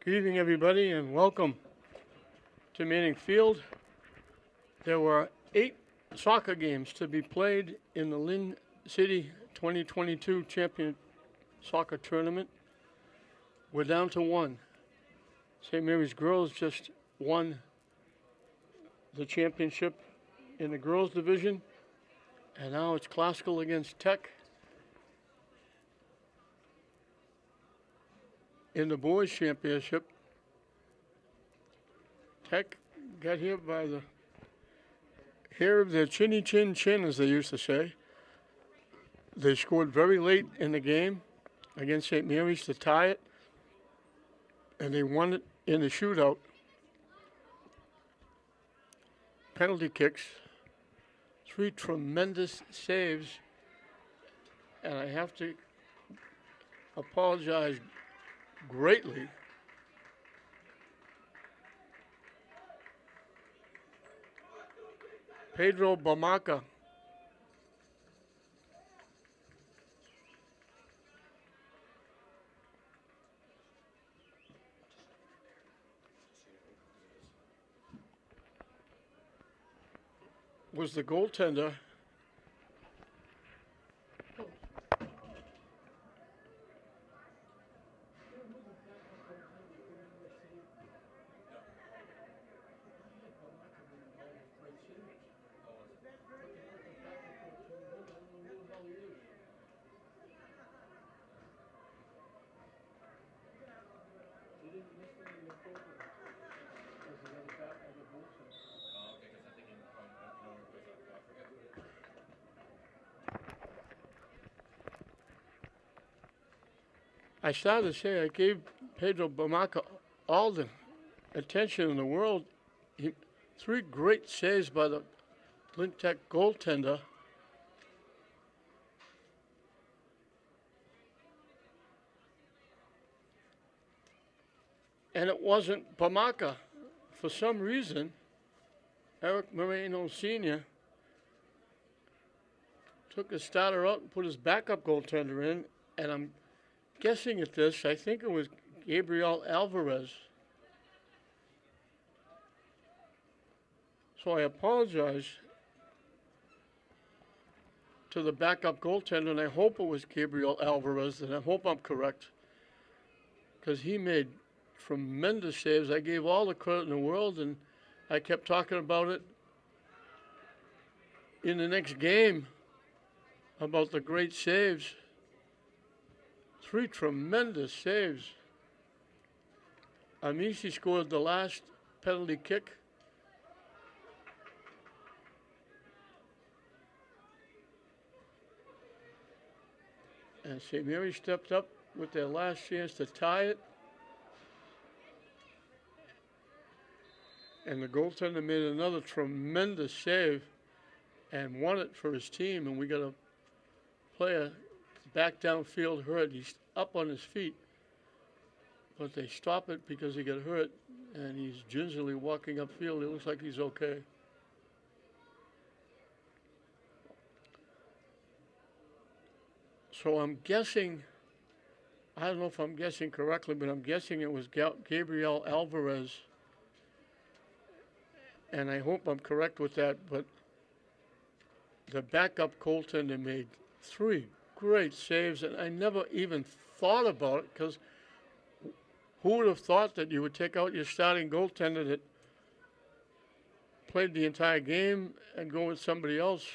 Good evening, everybody, and welcome to Manning Field. There were 8 soccer games to be played in the Lynn City 2022 Champion Soccer Tournament. We're down to 1. St. Mary's Girls just won the championship in the girls division, and now it's Classical against Tech in the boys championship. Tech got here by the hair of their chinny chin chin, as they used to say. They scored very late in the game against St. Mary's to tie it, and they won it in the shootout. Penalty kicks, 3 tremendous saves, and I have to apologize greatly Pedro Bamaca was the goaltender. I started to say I gave Pedro Bamaca all the attention in the world. 3 great saves by the Lynn Tech goaltender. And it wasn't Bamaca. For some reason, Eric Moreno Sr. took his starter out and put his backup goaltender in, and I'm guessing at this, I think it was Gabriel Alvarez. So I apologize to the backup goaltender, and I hope it was Gabriel Alvarez, and I hope I'm correct, because he made tremendous saves. I gave all the credit in the world, and I kept talking about it in the next game about the great saves. 3 tremendous saves. Amici scored the last penalty kick. And St. Mary stepped up with their last chance to tie it. And the goaltender made another tremendous save and won it for his team. And we got a player back downfield hurt. He's up on his feet, but they stop it because he got hurt, and he's gingerly walking upfield. It looks like he's okay. So I'm guessing, I don't know if I'm guessing correctly, but I'm guessing it was Gabriel Alvarez, and I hope I'm correct with that, but the backup goaltender made 3 great saves, and I never even thought about it, because who would have thought that you would take out your starting goaltender that played the entire game and go with somebody else?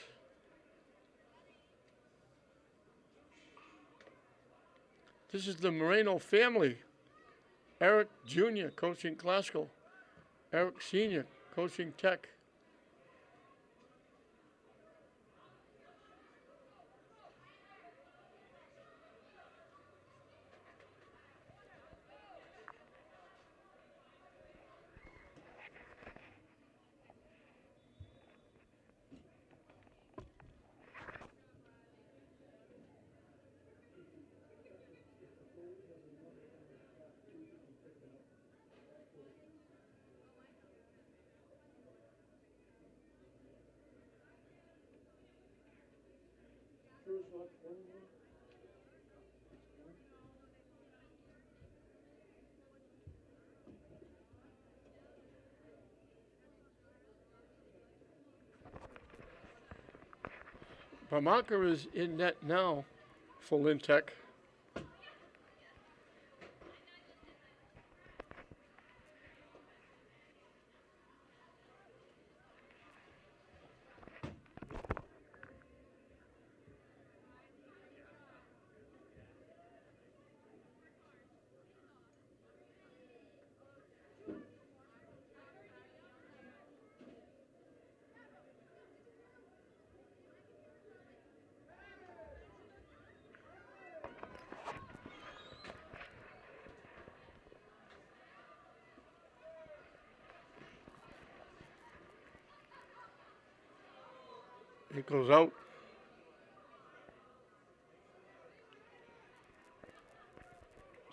This is the Moreno family. Eric Jr. coaching Classical. Eric Sr. coaching Tech. Pamaka is in net now for Lynn Tech. It goes out.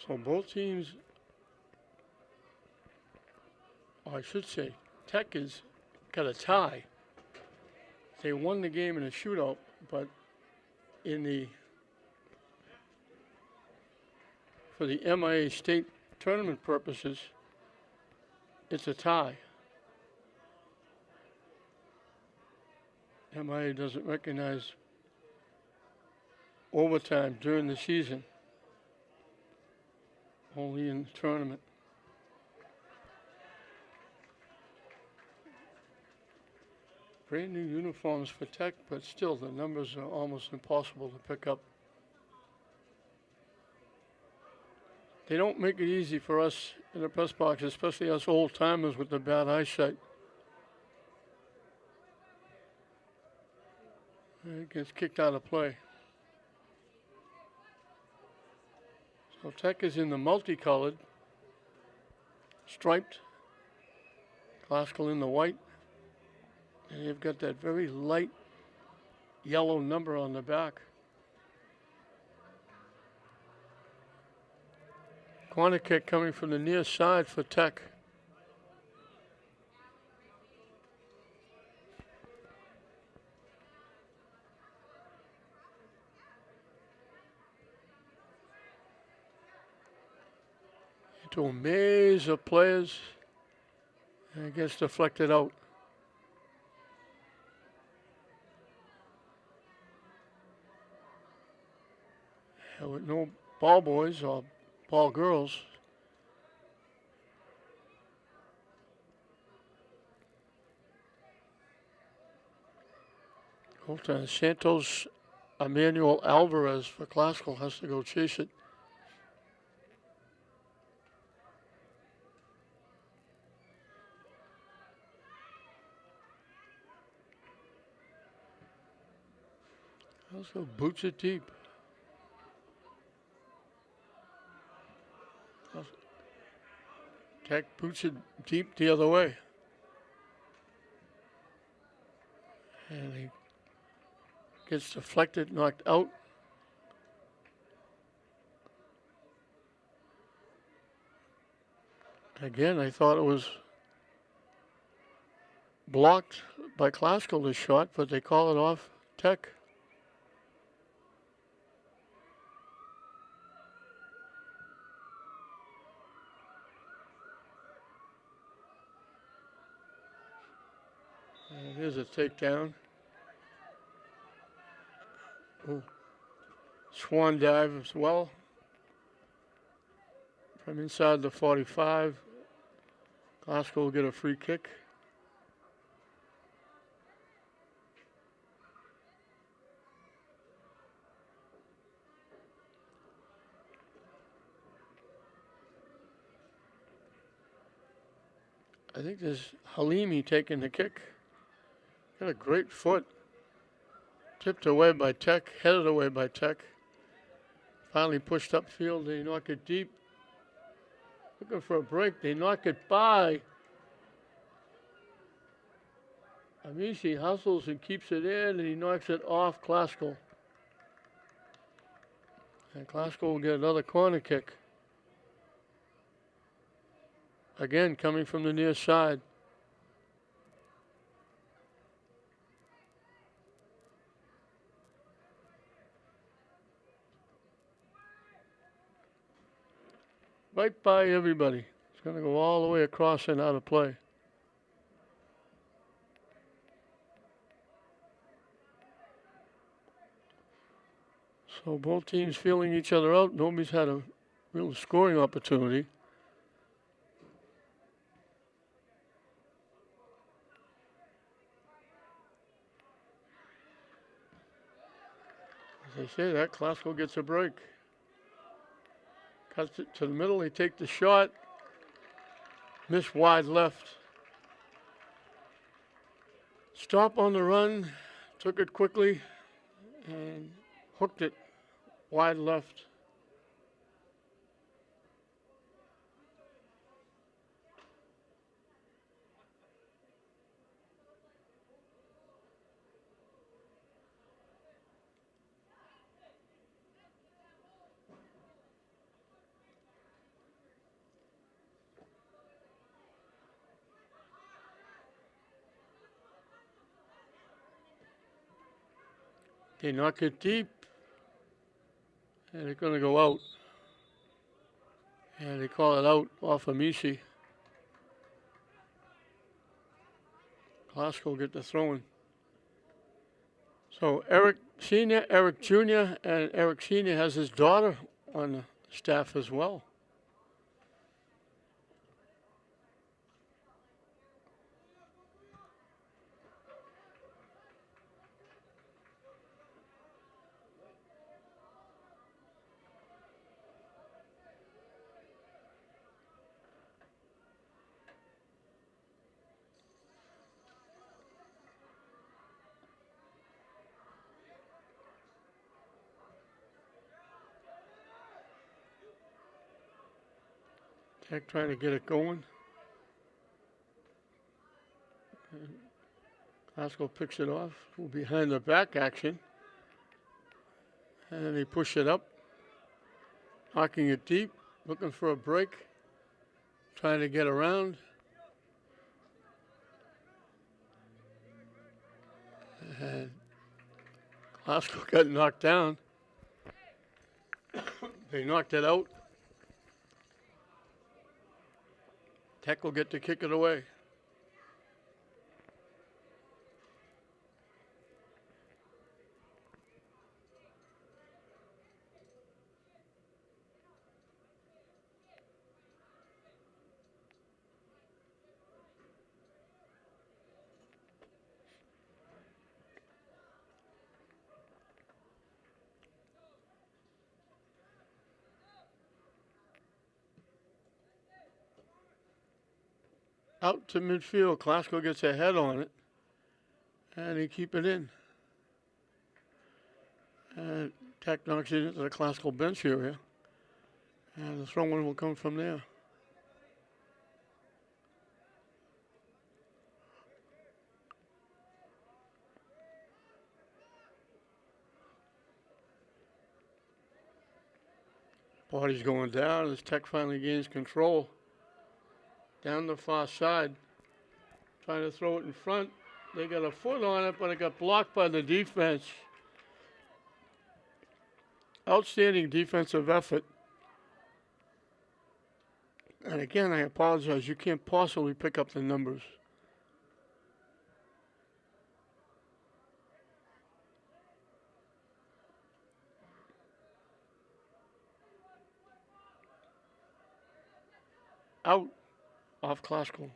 So both teams, or I should say, Tech has got a tie. They won the game in a shootout, but for the MIA state tournament purposes, it's a tie. MIA doesn't recognize overtime during the season, only in the tournament. Brand new uniforms for Tech, but still the numbers are almost impossible to pick up. They don't make it easy for us in the press box, especially us old timers with the bad eyesight. It gets kicked out of play. So Tech is in the multicolored, striped, classical in the white, and you've got that very light yellow number on the back. Corner kick coming from the near side for Tech. Into a maze of players, and it gets deflected out. And with no ball boys or ball girls, goaltender Santos Emmanuel Alvarez for Classical has to go chase it. Also boots it deep. Tech boots it deep the other way. And he gets deflected, knocked out. Again, I thought it was blocked by Classical, this shot, but they call it off Tech. And here's a takedown. Ooh. Swan dive as well. From inside the 45. Glasgow will get a free kick. I think there's Halimi taking the kick. Got a great foot. Tipped away by Tech, headed away by Tech. Finally pushed upfield, they knock it deep. Looking for a break, they knock it by. Amici hustles and keeps it in, and he knocks it off Classical. And Classical will get another corner kick. Again, coming from the near side. Right by everybody. It's going to go all the way across and out of play. So both teams feeling each other out. Nobody's had a real scoring opportunity. As they say, that Classical gets a break. Cuts it to the middle. They take the shot. Miss wide left. Stop on the run. Took it quickly and hooked it wide left. They knock it deep, and it's going to go out. And they call it out off of Misi. Glasgow get the throwing. So Eric Sr., Eric Jr., and Eric Sr. has his daughter on the staff as well. Tech trying to get it going. And Glasgow picks it off. Behind the back action. And they push it up. Knocking it deep. Looking for a break. Trying to get around. And Glasgow got knocked down. They knocked it out. Tech will get to kick it away. Out to midfield. Glasgow gets a head on it. And they keep it in. And Tech knocks it into the Glasgow bench area. And the throw-in will come from there. Body's going down as Tech finally gains control. Down the far side. Trying to throw it in front. They got a foot on it, but it got blocked by the defense. Outstanding defensive effort. And again, I apologize. You can't possibly pick up the numbers. Out off Glasgow.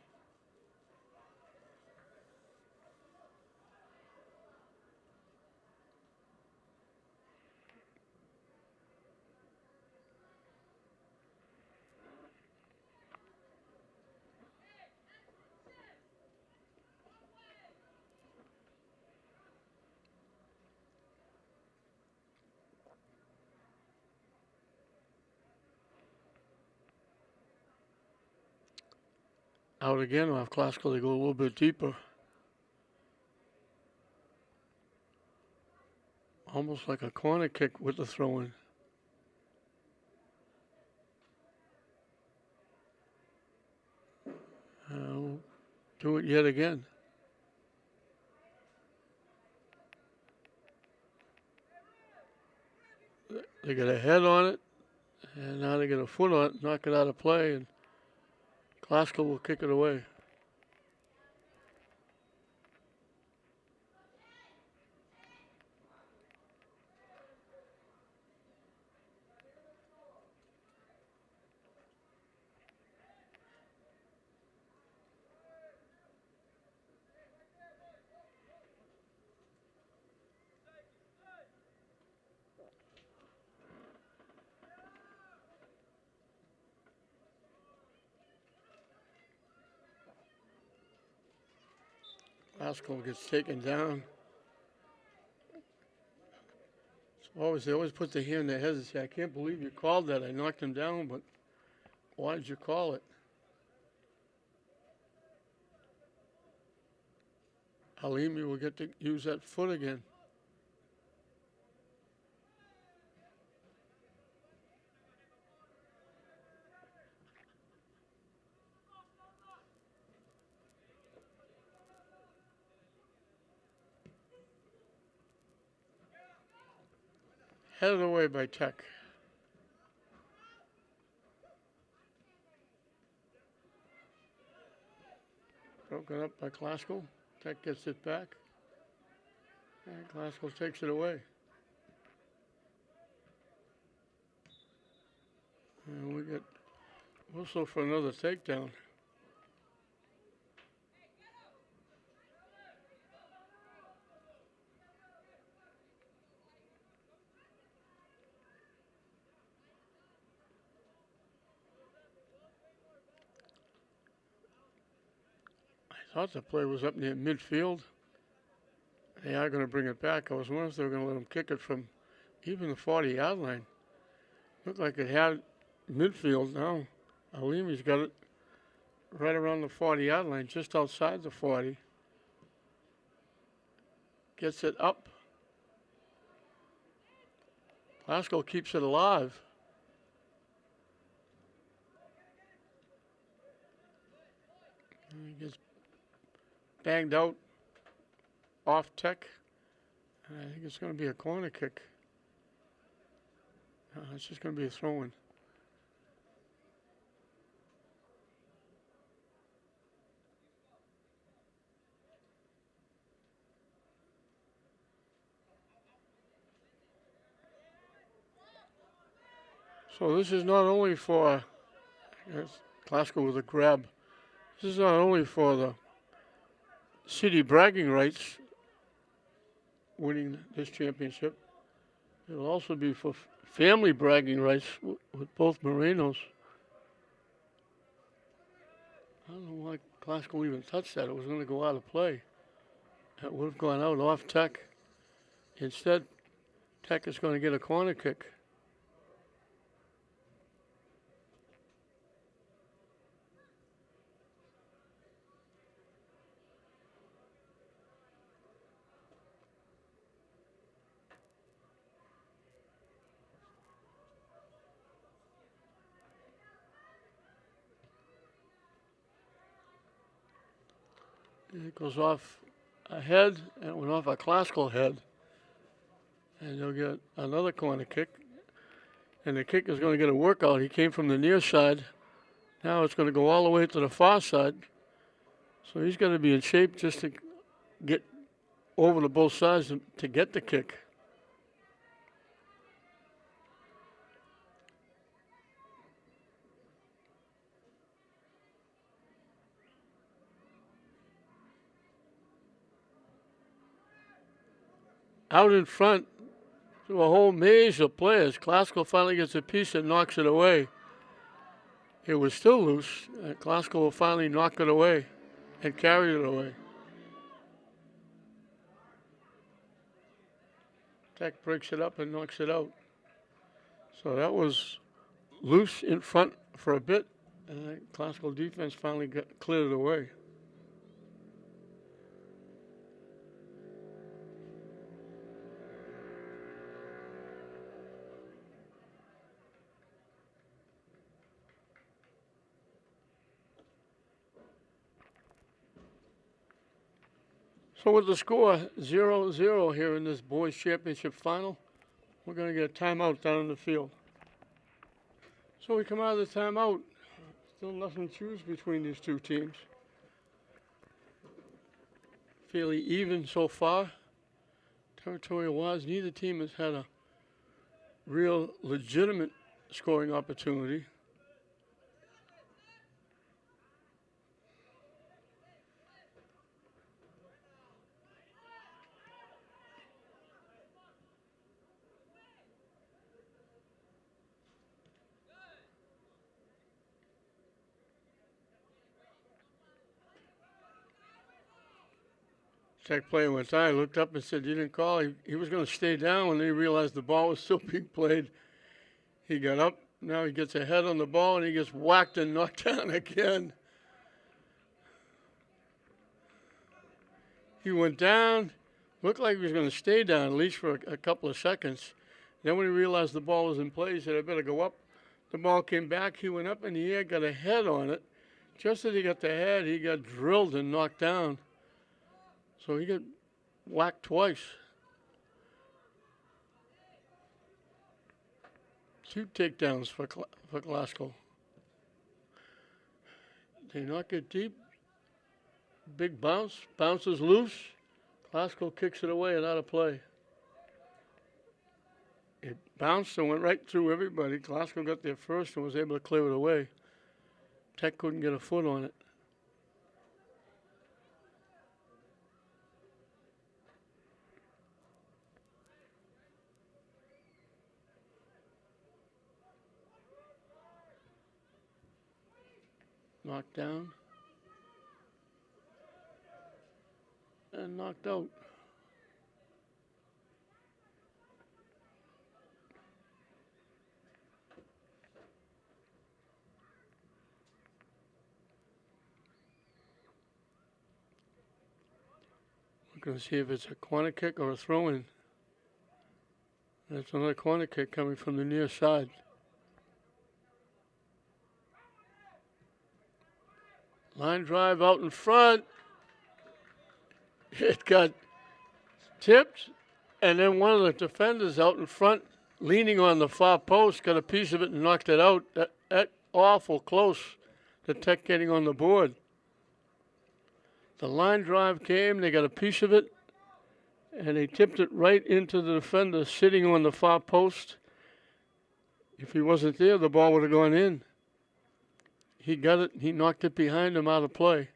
Out again off Glasgow. They go a little bit deeper. Almost like a corner kick with the throw-in. Do it yet again. They get a head on it, and now they get a foot on it, knock it out of play, and Glasgow will kick it away. Pascal gets taken down. They always put their hand in their heads and say, I can't believe you called that. I knocked him down, but why did you call it? Halimi will get to use that foot again. Headed away by Tech. Broken up by Klasko. Tech gets it back. And Klasko takes it away. And we get whistle for another takedown. I thought the play was up near midfield. They are going to bring it back. I was wondering if they were going to let him kick it from even the 40-yard line. Looked like it had midfield now. Alimi's got it right around the 40-yard line, just outside the 40. Gets it up. Glasgow keeps it alive. And he gets banged out off Tech. And I think it's going to be a corner kick. It's just going to be a throw-in. So this is not only for Glasgow with a grab. This is not only for the city bragging rights winning this championship. It will also be for family bragging rights with both Morenos. I don't know why Glasgow even touched that. It was going to go out of play. It would have gone out off Tech. Instead, Tech is going to get a corner kick. It goes off a head, and it went off a classical head. And you'll get another corner kick. And the kick is going to get a workout. He came from the near side. Now it's going to go all the way to the far side. So he's going to be in shape just to get over to both sides to get the kick. Out in front, through a whole maze of players, Glasgow finally gets a piece and knocks it away. It was still loose, and Glasgow will finally knock it away and carry it away. Tech breaks it up and knocks it out. So that was loose in front for a bit, and Glasgow defense finally cleared it away. So with the score 0-0 here in this boys championship final, we're going to get a timeout down in the field. So we come out of the timeout, still nothing to choose between these two teams. Fairly even so far. Territorial-wise, neither team has had a real legitimate scoring opportunity. Tech player went down, looked up and said, "You didn't call." He was going to stay down when he realized the ball was still being played. He got up. Now he gets a head on the ball and he gets whacked and knocked down again. He went down, looked like he was going to stay down at least for a couple of seconds. Then when he realized the ball was in play, he said, "I better go up." The ball came back. He went up in the air, got a head on it. Just as he got the head, he got drilled and knocked down. So he got whacked twice. 2 takedowns for Glasgow. They knock it deep. Big bounce. Bounces loose. Glasgow kicks it away and out of play. It bounced and went right through everybody. Glasgow got there first and was able to clear it away. Tech couldn't get a foot on it. Knocked down. And knocked out. We're going to see if it's a corner kick or a throw-in. That's another corner kick coming from the near side. Line drive out in front. It got tipped, and then one of the defenders out in front, leaning on the far post, got a piece of it and knocked it out. That awful close to Tech getting on the board. The line drive came, they got a piece of it, and they tipped it right into the defender sitting on the far post. If he wasn't there, the ball would have gone in. He got it, he knocked it behind him out of play.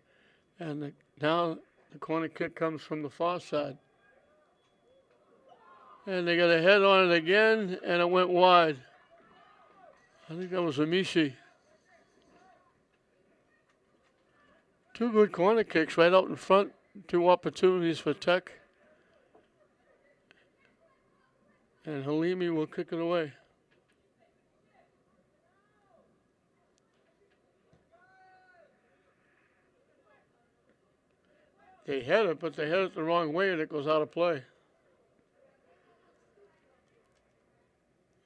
And now the corner kick comes from the far side. And they got a head on it again, and it went wide. I think that was Amici. 2 good corner kicks right out in front. 2 opportunities for Tech. And Halimi will kick it away. They had it, but they had it the wrong way, and it goes out of play.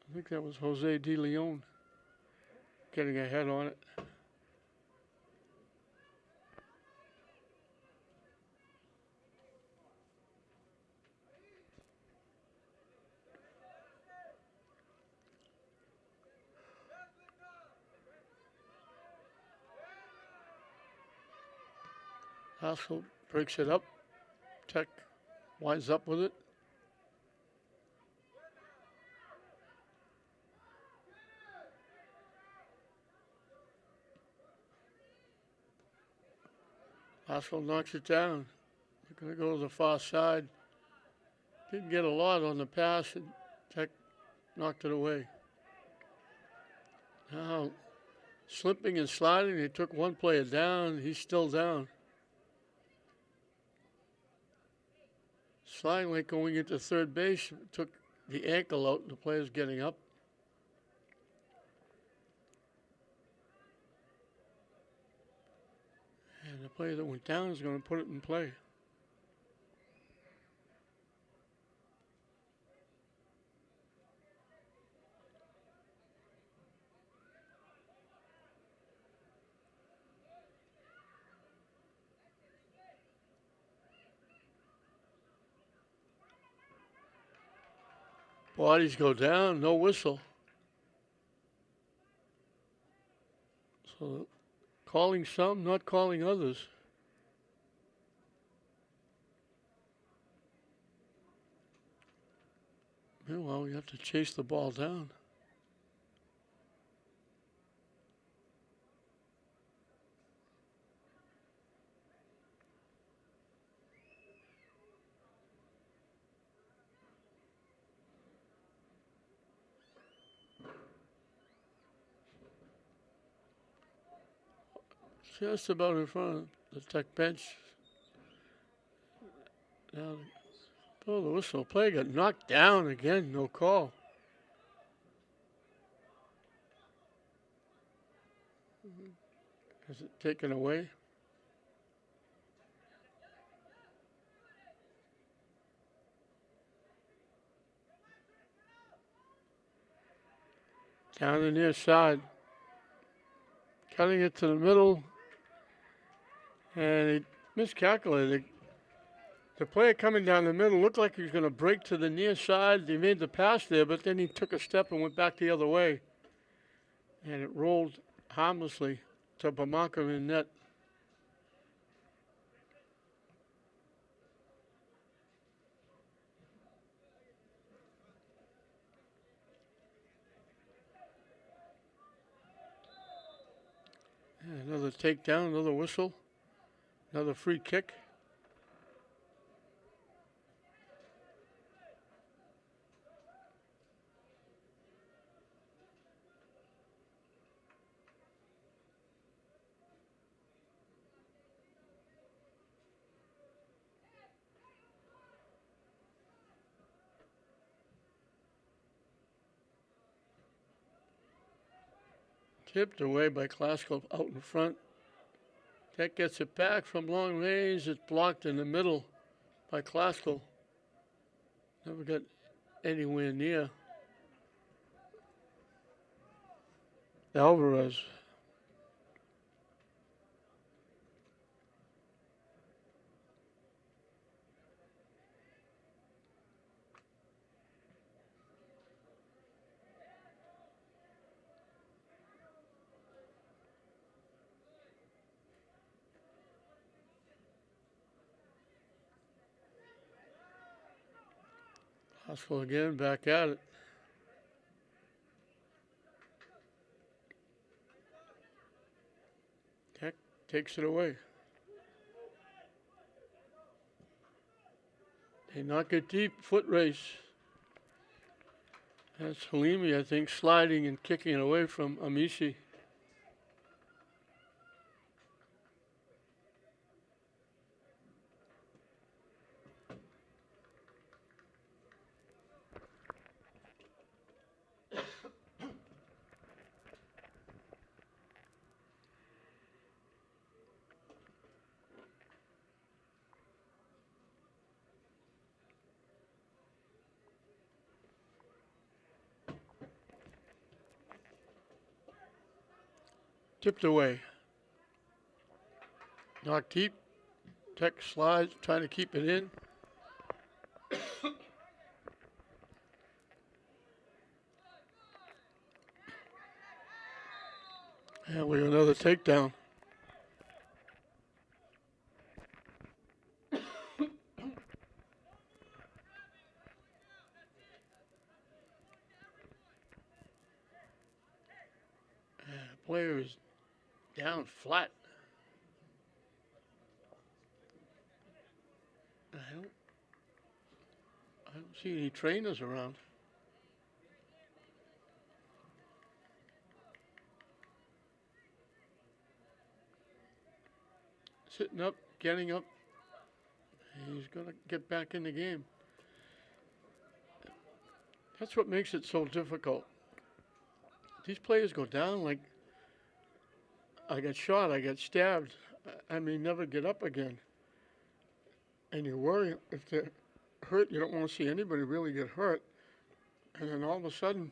I think that was Jose De Leon getting a head on it. Haskell breaks it up. Tech winds up with it. Haskell knocks it down. They're going to go to the far side. Didn't get a lot on the pass, and Tech knocked it away. Now, slipping and sliding, they took one player down. He's still down. Sliding like going into third base, took the ankle out, and the player's getting up. And the player that went down is going to put it in play. Bodies go down, no whistle. So calling some, not calling others. Meanwhile, we have to chase the ball down. Just about in front of the Tech bench. Now, blow the whistle. Player got knocked down again. No call. Is it taken away? Down the near side. Cutting it to the middle. And he miscalculated. The player coming down the middle looked like he was going to break to the near side. He made the pass there, but then he took a step and went back the other way. And it rolled harmlessly to Bamaka in net. And another takedown, another whistle, another free kick. Tipped away by Classical out in front. That gets it back from long range. It's blocked in the middle by Classical. Never got anywhere near Alvarez. Classical again, back at it. Tech takes it away. They knock it deep, foot race. That's Halimi, I think, sliding and kicking it away from Amishi. Tipped away. Knocked deep. Tech slides, trying to keep it in. And we have another takedown. Player is down flat. I don't see any trainers around. Sitting up, getting up. He's going to get back in the game. That's what makes it so difficult. These players go down like, I got shot, I got stabbed, I may never get up again. And you worry if they're hurt, you don't want to see anybody really get hurt. And then all of a sudden,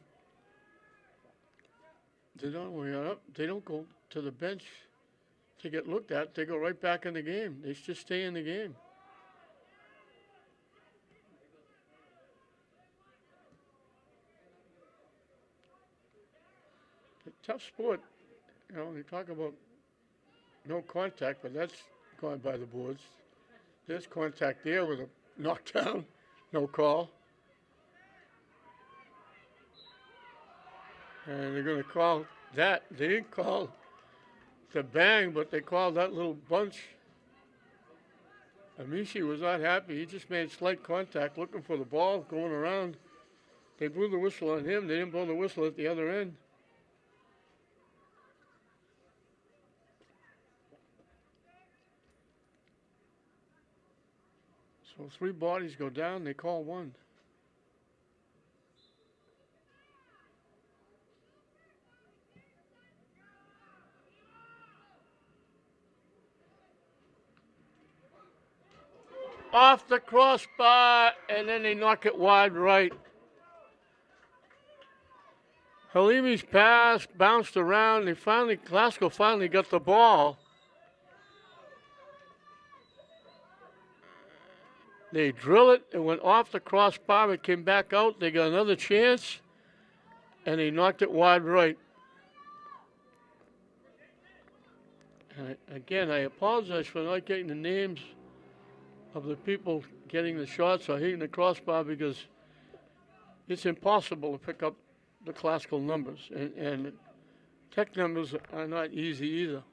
they don't go to the bench to get looked at. They go right back in the game. They just stay in the game. It's a tough sport. You know, you talk about no contact, but that's gone by the boards. There's contact there with a knockdown, no call. And they're going to call that. They didn't call the bang, but they called that little bunch. Amishi was not happy. He just made slight contact, looking for the ball, going around. They blew the whistle on him. They didn't blow the whistle at the other end. So 3 bodies go down, they call 1. Off the crossbar, and then they knock it wide right. Halimi's pass bounced around. Glasgow finally got the ball. They drill it. It went off the crossbar. It came back out. They got another chance, and they knocked it wide right. Again, I apologize for not getting the names of the people getting the shots or hitting the crossbar because it's impossible to pick up the classical numbers. And tech numbers are not easy either.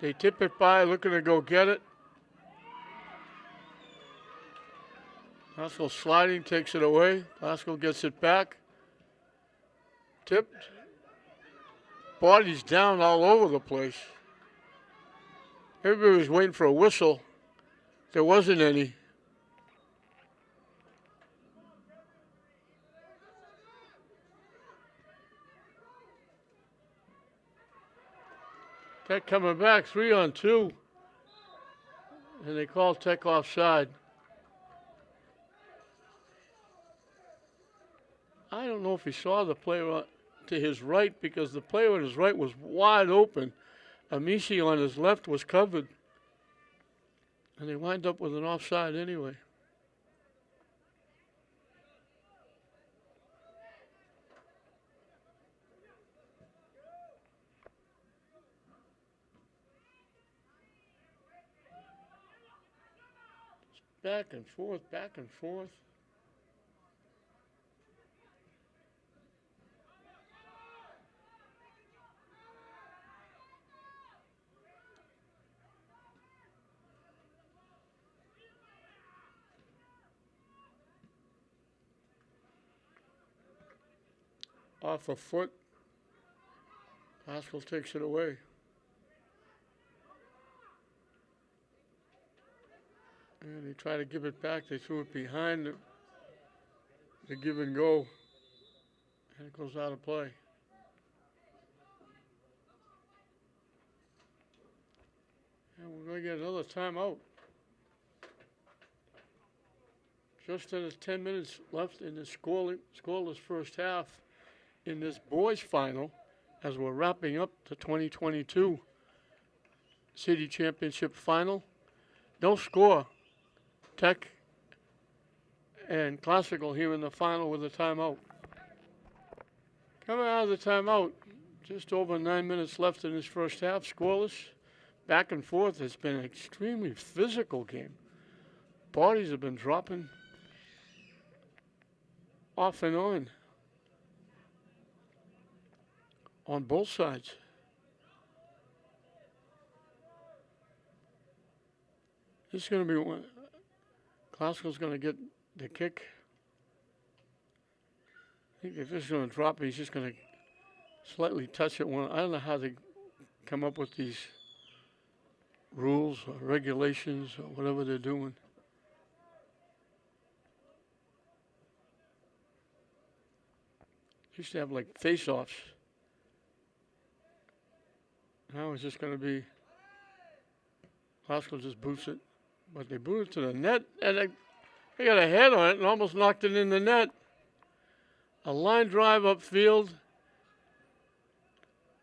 They tip it by, looking to go get it. Glasgow sliding, takes it away. Glasgow gets it back. Tipped. Bodies down all over the place. Everybody was waiting for a whistle. There wasn't any. Tech coming back, 3-on-2. And they call Tech offside. I don't know if he saw the player to his right because the player on his right was wide open. Amici on his left was covered. And they wind up with an offside anyway. Back and forth, back and forth. Off a foot. Haskell takes it away. And they try to give it back. They threw it behind the give and go. And it goes out of play. And we're going to get another timeout. Just under 10 minutes left in the scoreless first half in this boys final as we're wrapping up the 2022 City Championship final. No score. Tech and Classical here in the final with a timeout. Coming out of the timeout, just over 9 minutes left in this first half, scoreless. Back and forth. It's been an extremely physical game. Bodies have been dropping off and on both sides. This is going to be one. Glasgow's going to get the kick. I think if this is going to drop it, he's just going to slightly touch it. I don't know how they come up with these rules or regulations or whatever they're doing. Used to have like face-offs. Now it's just going to be Glasgow just boots it. But they boot it to the net, and they got a head on it and almost knocked it in the net. A line drive upfield.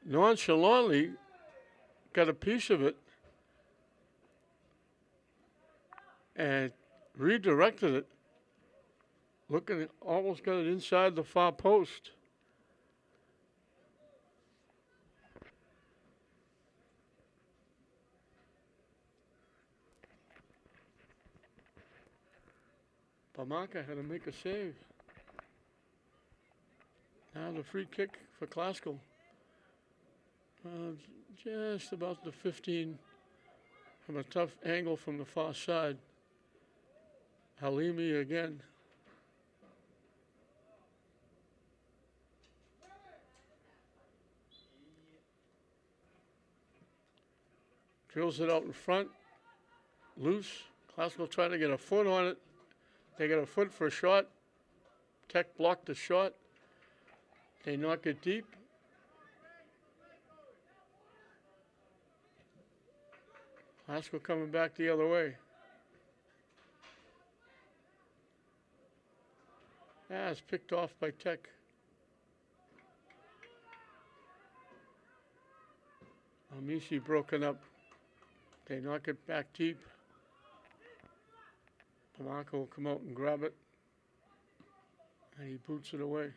Nonchalantly got a piece of it and redirected it. Looking, almost got it inside the far post. Pamaka had to make a save. Now the free kick for Classical. Just about the 15 from a tough angle from the far side. Halimi again. Drills it out in front. Loose. Classical trying to get a foot on it. They got a foot for a shot. Tech blocked the shot. They knock it deep. Classical coming back the other way. It's picked off by Tech. Amici broken up. They knock it back deep. Polanco will come out and grab it. And he boots it away.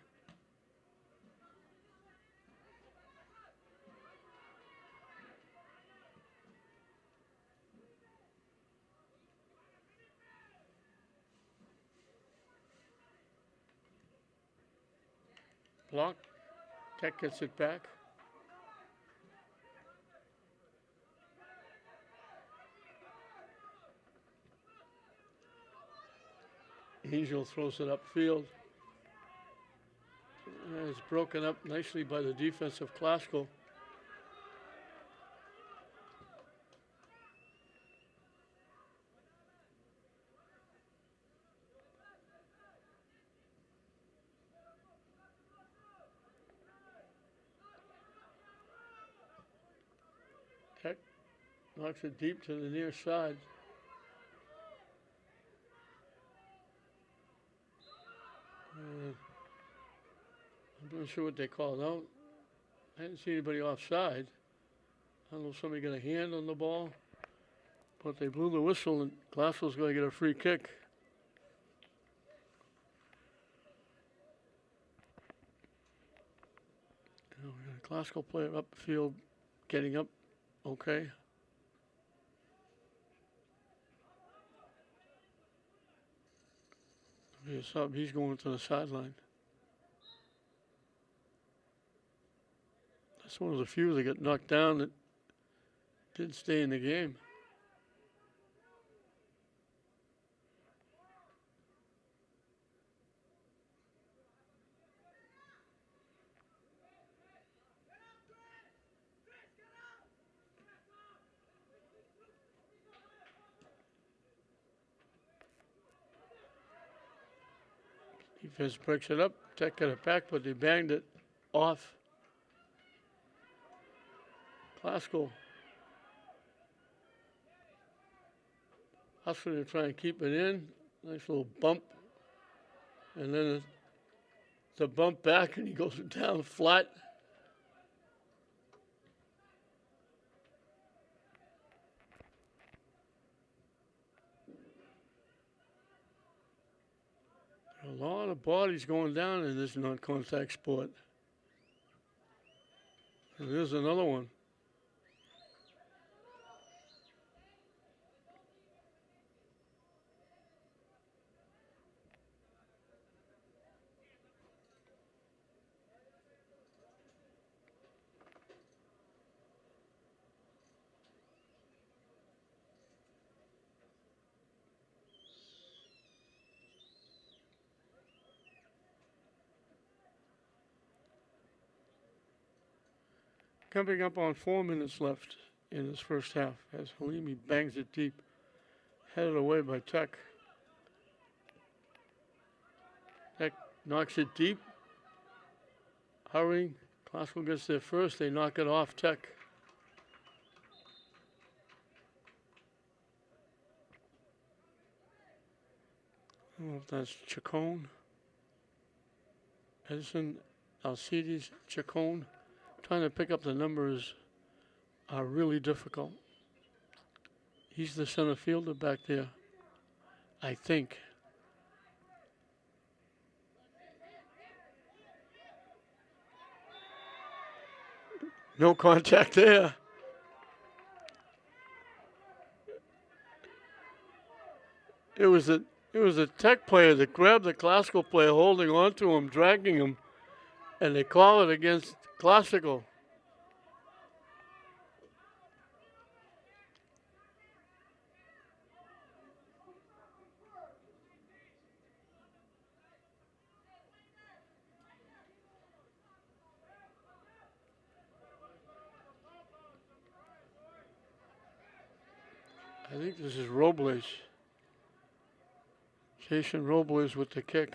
Block. Tech gets it back. Angel throws it upfield. It's broken up nicely by the defense of Classical. Tech knocks it deep to the near side. I'm not sure what they called out. I didn't see anybody offside. I don't know if somebody got a hand on the ball, but they blew the whistle and Glasgow's going to get a free kick. We got a Glasgow player upfield getting up okay. He's going to the sideline. That's one of the few that got knocked down that didn't stay in the game. Defense breaks it up. Tech got it back, but they banged it off. Glasgow hustling to try and keep it in. Nice little bump. And then it's a bump back and he goes down flat. A lot of bodies going down in this non-contact sport. And there's another one. Coming up on 4 minutes left in this first half as Halimi bangs it deep, headed away by Tech. Tech knocks it deep. Hurrying. Glasgow gets there first. They knock it off Tech. I don't know if that's Chacon. Edison, Alcides, Chacon. Trying to pick up the numbers are really difficult. He's the center fielder back there, I think. No contact there. It was a Tech player that grabbed the Glasgow player, holding on to him, dragging him, and they call it against Classical. I think this is Robles. Jason Robles with the kick.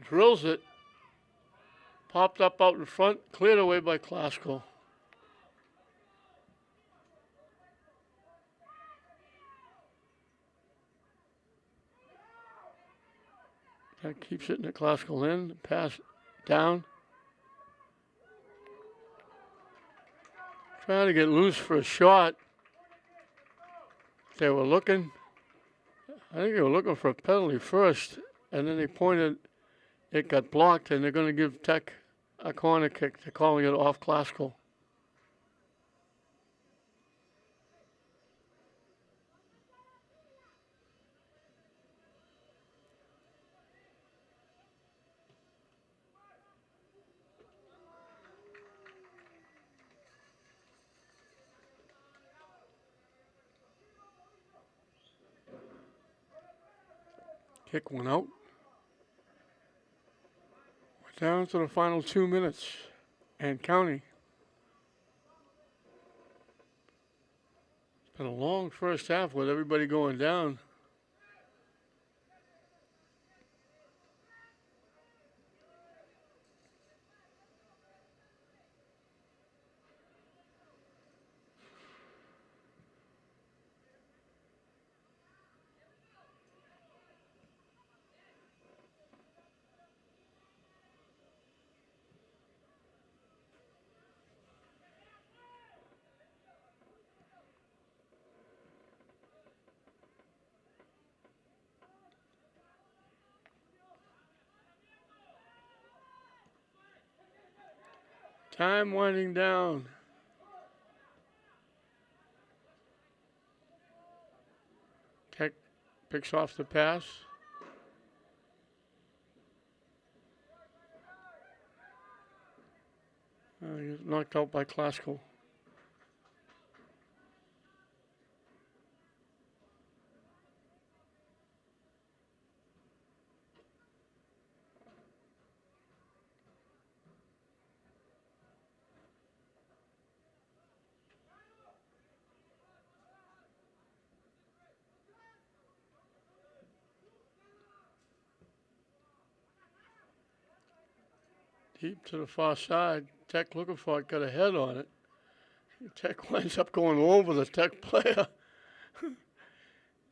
Drills it. Popped up out in front, cleared away by Klasko. That keeps it in the Klasko end. Pass down. Trying to get loose for a shot. They were looking. I think they were looking for a penalty first, and then they pointed. It got blocked, and they're going to give Tech a corner kick. They're calling it off Klasko. Kick went out. We're down to the final 2 minutes and counting. It's been a long first half with everybody going down. Time winding down. Tech picks off the pass. He gets knocked out by Klasko. Deep to the far side. Tech looking for it, got a head on it. Tech winds up going over the Tech player.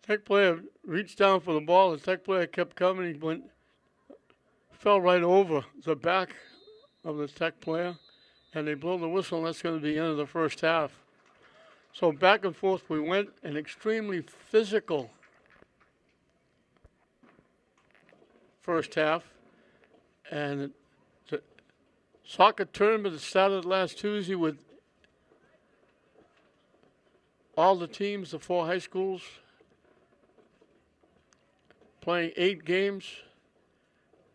Tech player reached down for the ball. The Tech player kept coming. He fell right over the back of the Tech player, and they blow the whistle, and that's going to be the end of the first half. So back and forth we went, an extremely physical first half, and the soccer tournament that started last Tuesday with all the teams, the 4 high schools, playing 8 games,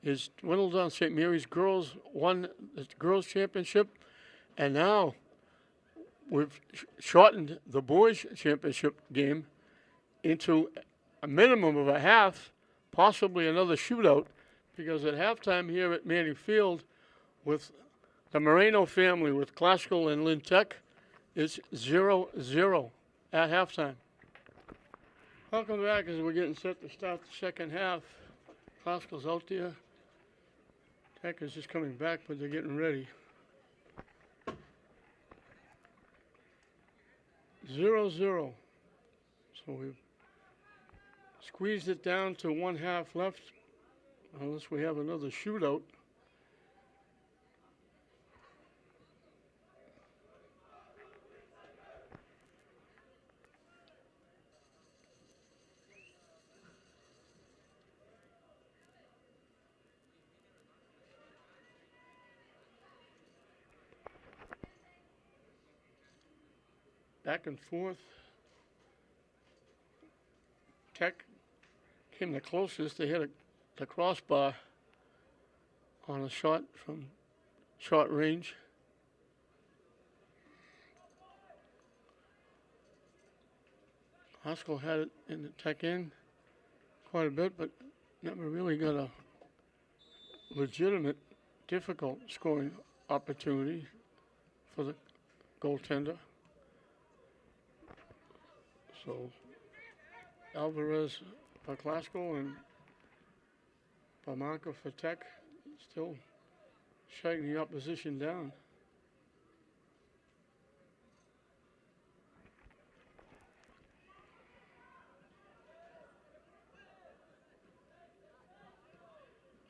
is dwindled down. St. Mary's girls won the girls' championship, and now we've shortened the boys' championship game into a minimum of a half, possibly another shootout, because at halftime here at Manning Field with the Moreno family, with Klasko and Lynn Tech, it's 0-0 at halftime. Welcome back as we're getting set to start the second half. Klasko's out there. Tech is just coming back, but they're getting ready. 0-0. So we've squeezed it down to 1 half left, unless we have another shootout. Back and forth. Tech came the closest. They hit the crossbar on a shot from short range. Haskell had it in the Tech end quite a bit, but never really got a legitimate, difficult scoring opportunity for the goaltender. So Alvarez for Glasgow and Bamanka for Tech, still shutting the opposition down.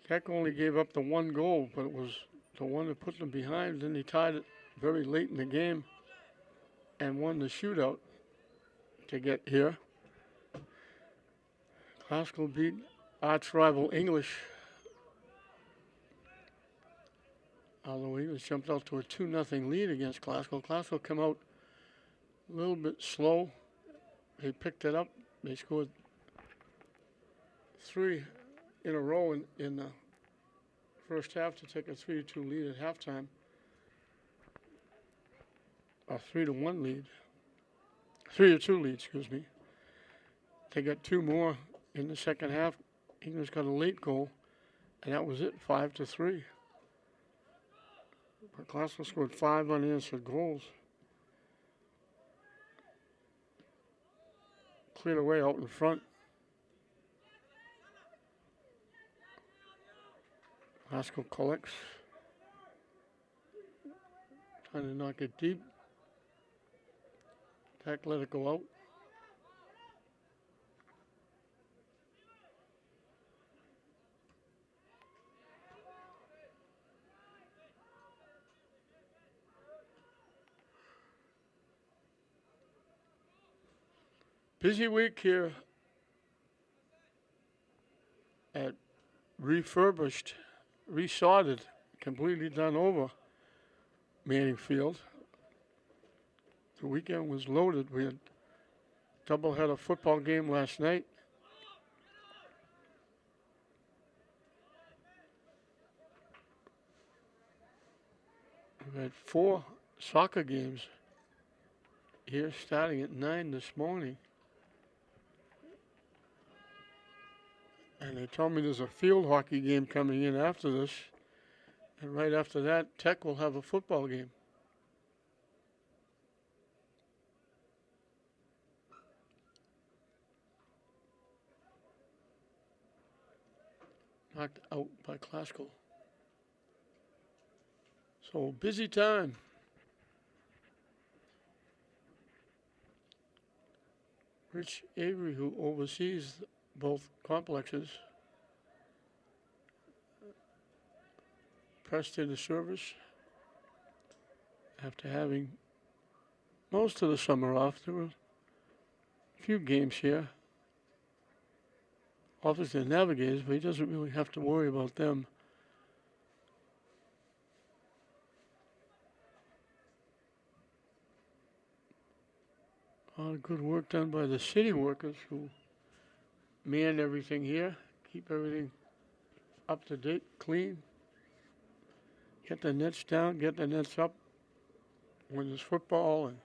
Tech only gave up the one goal, but it was the one that put them behind. Then they tied it very late in the game and won the shootout to get here. Glasgow beat arch rival English, although English jumped out to a 2-0 lead against Glasgow. Glasgow came out a little bit slow. They picked it up. They scored 3 in a row in the first half to take a 3-2 lead at halftime. A 3-1 lead. 3-2 lead, excuse me. They got 2 more in the second half. English got a late goal, and that was it, 5-3. But Glasgow scored 5 unanswered goals. Cleared away out in front. Haskell collects. Trying to knock it deep. Tech let it go out. Busy week here at refurbished, resodded, completely done over Manning Field. The weekend was loaded. We had doubleheader football game last night. We had 4 soccer games here starting at 9 this morning. And they told me there's a field hockey game coming in after this. And right after that, Tech will have a football game. Knocked out by Glasgow. So busy time. Rich Avery, who oversees both complexes, pressed into service after having most of the summer off. There were a few games here. Obviously the Navigators, but he doesn't really have to worry about them. A lot of good work done by the city workers who man everything here, keep everything up to date, clean. Get the nets down, get the nets up when there's football, and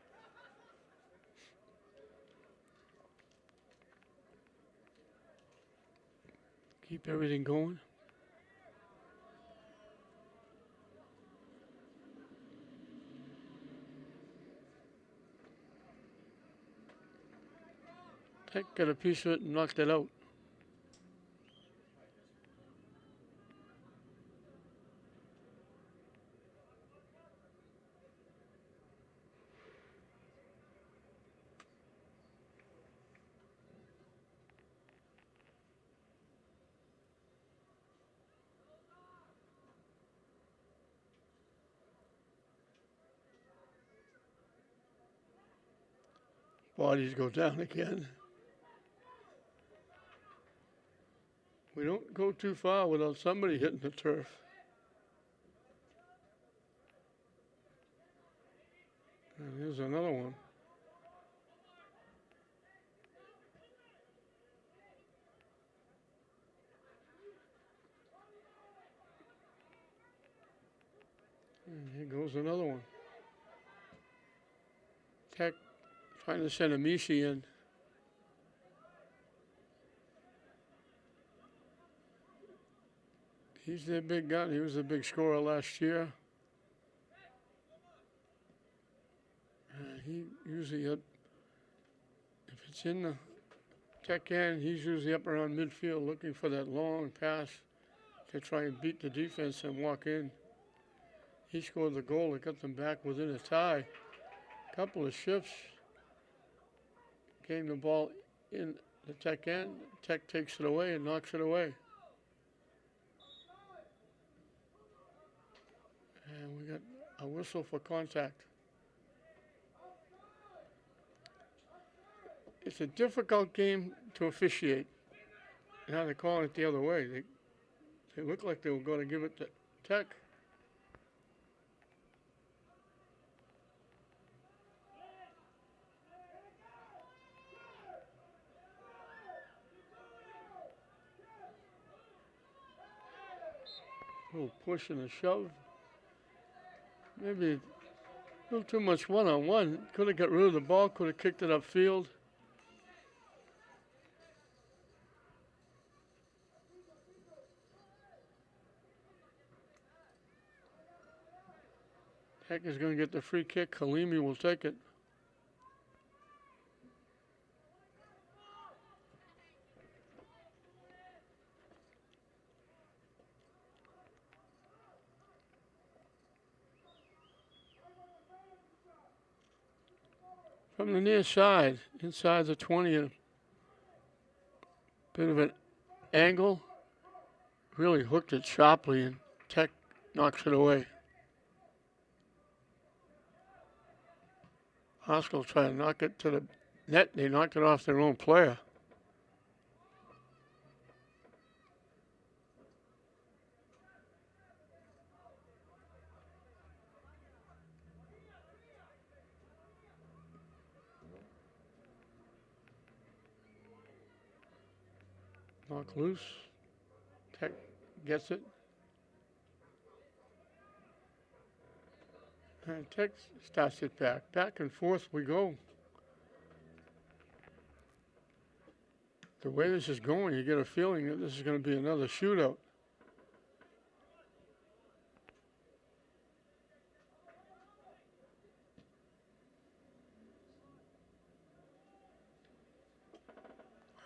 keep everything going. Tech got a piece of it and knocked it out. Bodies go down again. We don't go too far without somebody hitting the turf. And here's another one. And here goes another one. Tech trying to send a Mishi in. He's their big gun. He was the big scorer last year. He usually, if it's in the tech end, he's usually up around midfield looking for that long pass to try and beat the defense and walk in. He scored the goal that got them back within a tie. Couple of shifts. Getting the ball in the tech end. Tech takes it away and knocks it away. And we got a whistle for contact. It's a difficult game to officiate. Now they're calling it the other way. They look like they were going to give it to Tech. A little push and a shove. Maybe a little too much one-on-one. Could have got rid of the ball, could have kicked it upfield. Tech is going to get the free kick. Halimi will take it. From the near side, inside the 20, a bit of an angle. Really hooked it sharply, and Tech knocks it away. Haskell tried to knock it to the net. They knocked it off their own player. Knock loose. Tech gets it. And Tech starts it back. Back and forth we go. The way this is going, you get a feeling that this is going to be another shootout.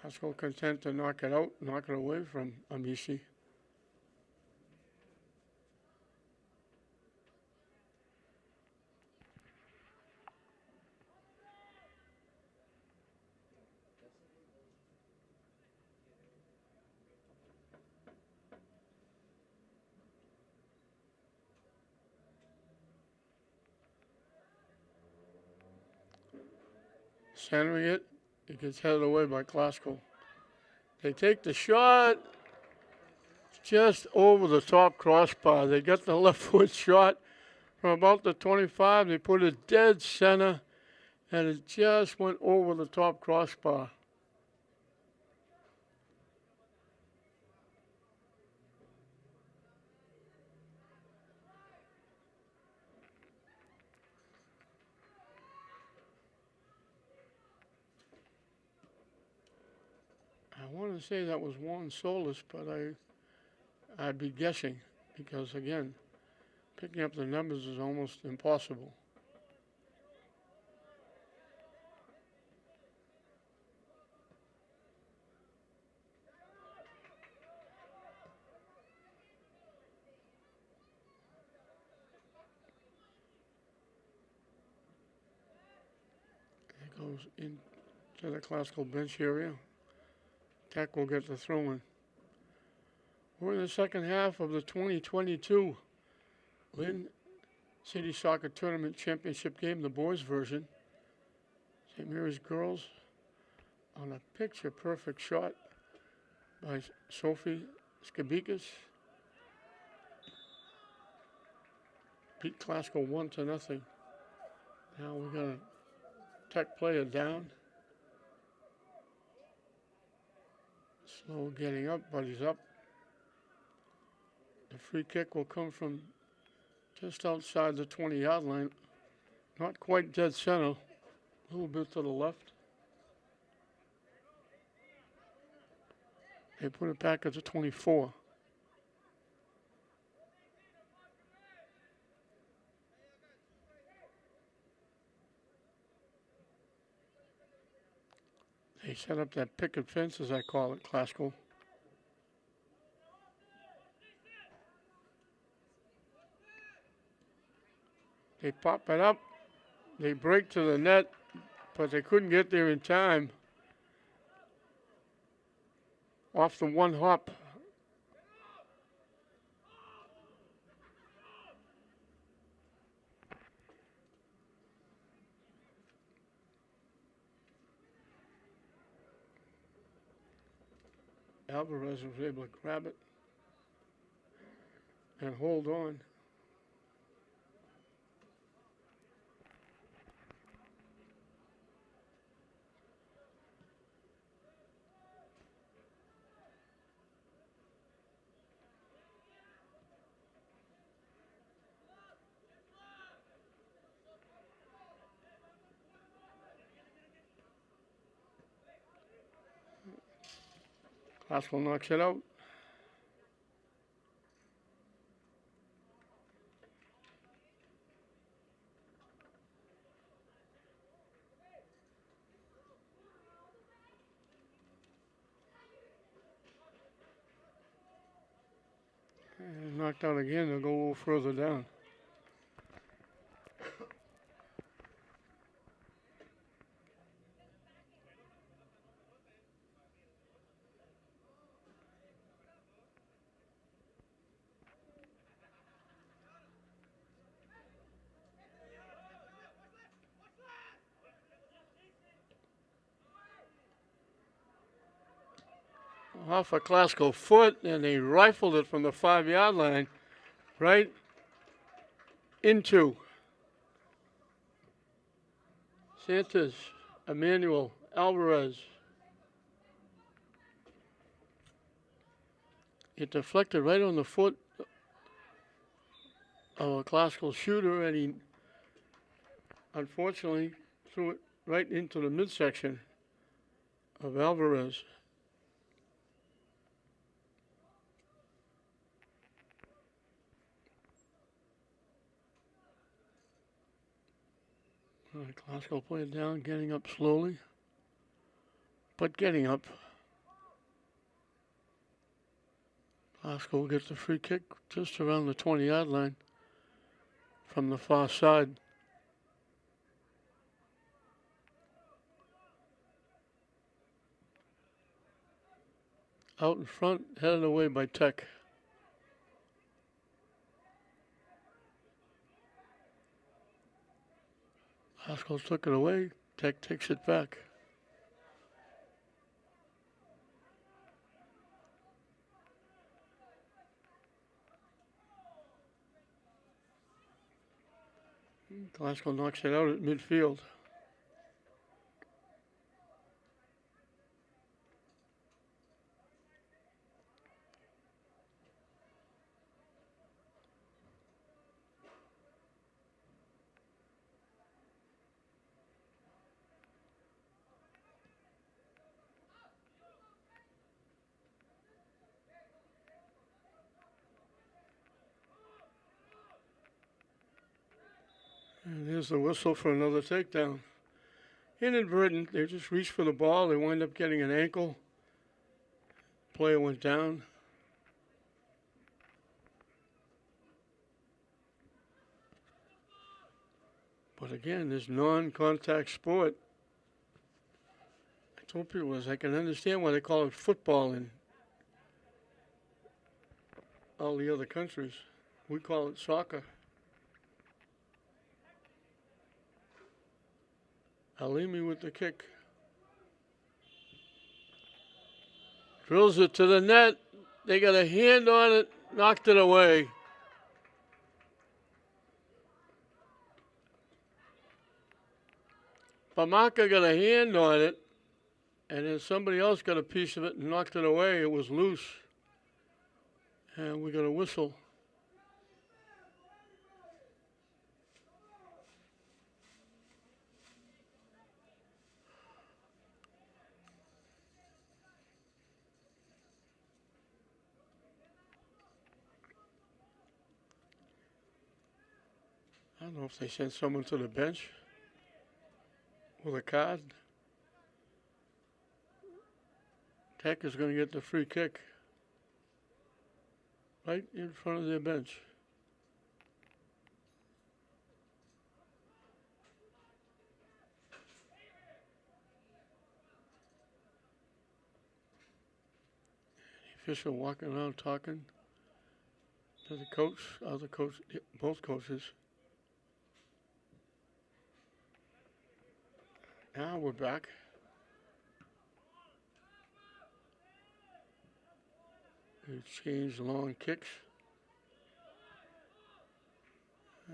Haskell content to knock it out, knock it away from Amici. Centering it, it gets headed away by Glasgow. They take the shot just over the top crossbar. They got the left foot shot from about the 25. They put it dead center, and it just went over the top crossbar. I want to say that was Juan Solis, but I'd be guessing because, again, picking up the numbers is almost impossible. It goes into the classical bench area. Tech will get the throw in. We're in the second half of the 2022 Lynn City Soccer Tournament Championship game, the boys version. St. Mary's girls on a picture-perfect shot by Sophie Skabikas. Beat Glasgow 1-0. Now we got a Tech player down. Slow getting up, but he's up. The free kick will come from just outside the 20-yard line. Not quite dead center, a little bit to the left. They put it back at the 24. They set up that picket fence, as I call it, classical. They pop it up. They break to the net, but they couldn't get there in time. Off the one hop. Alvarez was able to grab it and hold on. Classical knocks it out. And knocked out again. They'll go a little further down. Off a classical foot, and they rifled it from the 5-yard line right into Santos Emmanuel Alvarez. It deflected right on the foot of a classical shooter, and he unfortunately threw it right into the midsection of Alvarez. Classical played down, getting up slowly, but getting up. Classical gets the free kick just around the 20-yard line from the far side. Out in front, headed away by Tech. Classical took it away. Tech takes it back. Classical knocks it out at midfield. And here's the whistle for another takedown. Inadvertent, they just reached for the ball. They wind up getting an ankle. Player went down. But again, this non-contact sport, I told people I can understand why they call it football in all the other countries. We call it soccer. Alimi with the kick. Drills it to the net. They got a hand on it, knocked it away. Pamaka got a hand on it, and then somebody else got a piece of it and knocked it away. It was loose. And we got a whistle. I don't know if they sent someone to the bench with a card. Tech is going to get the free kick right in front of their bench. The official walking around talking to the coach, other coach, both coaches. Now we're back. We changed long kicks.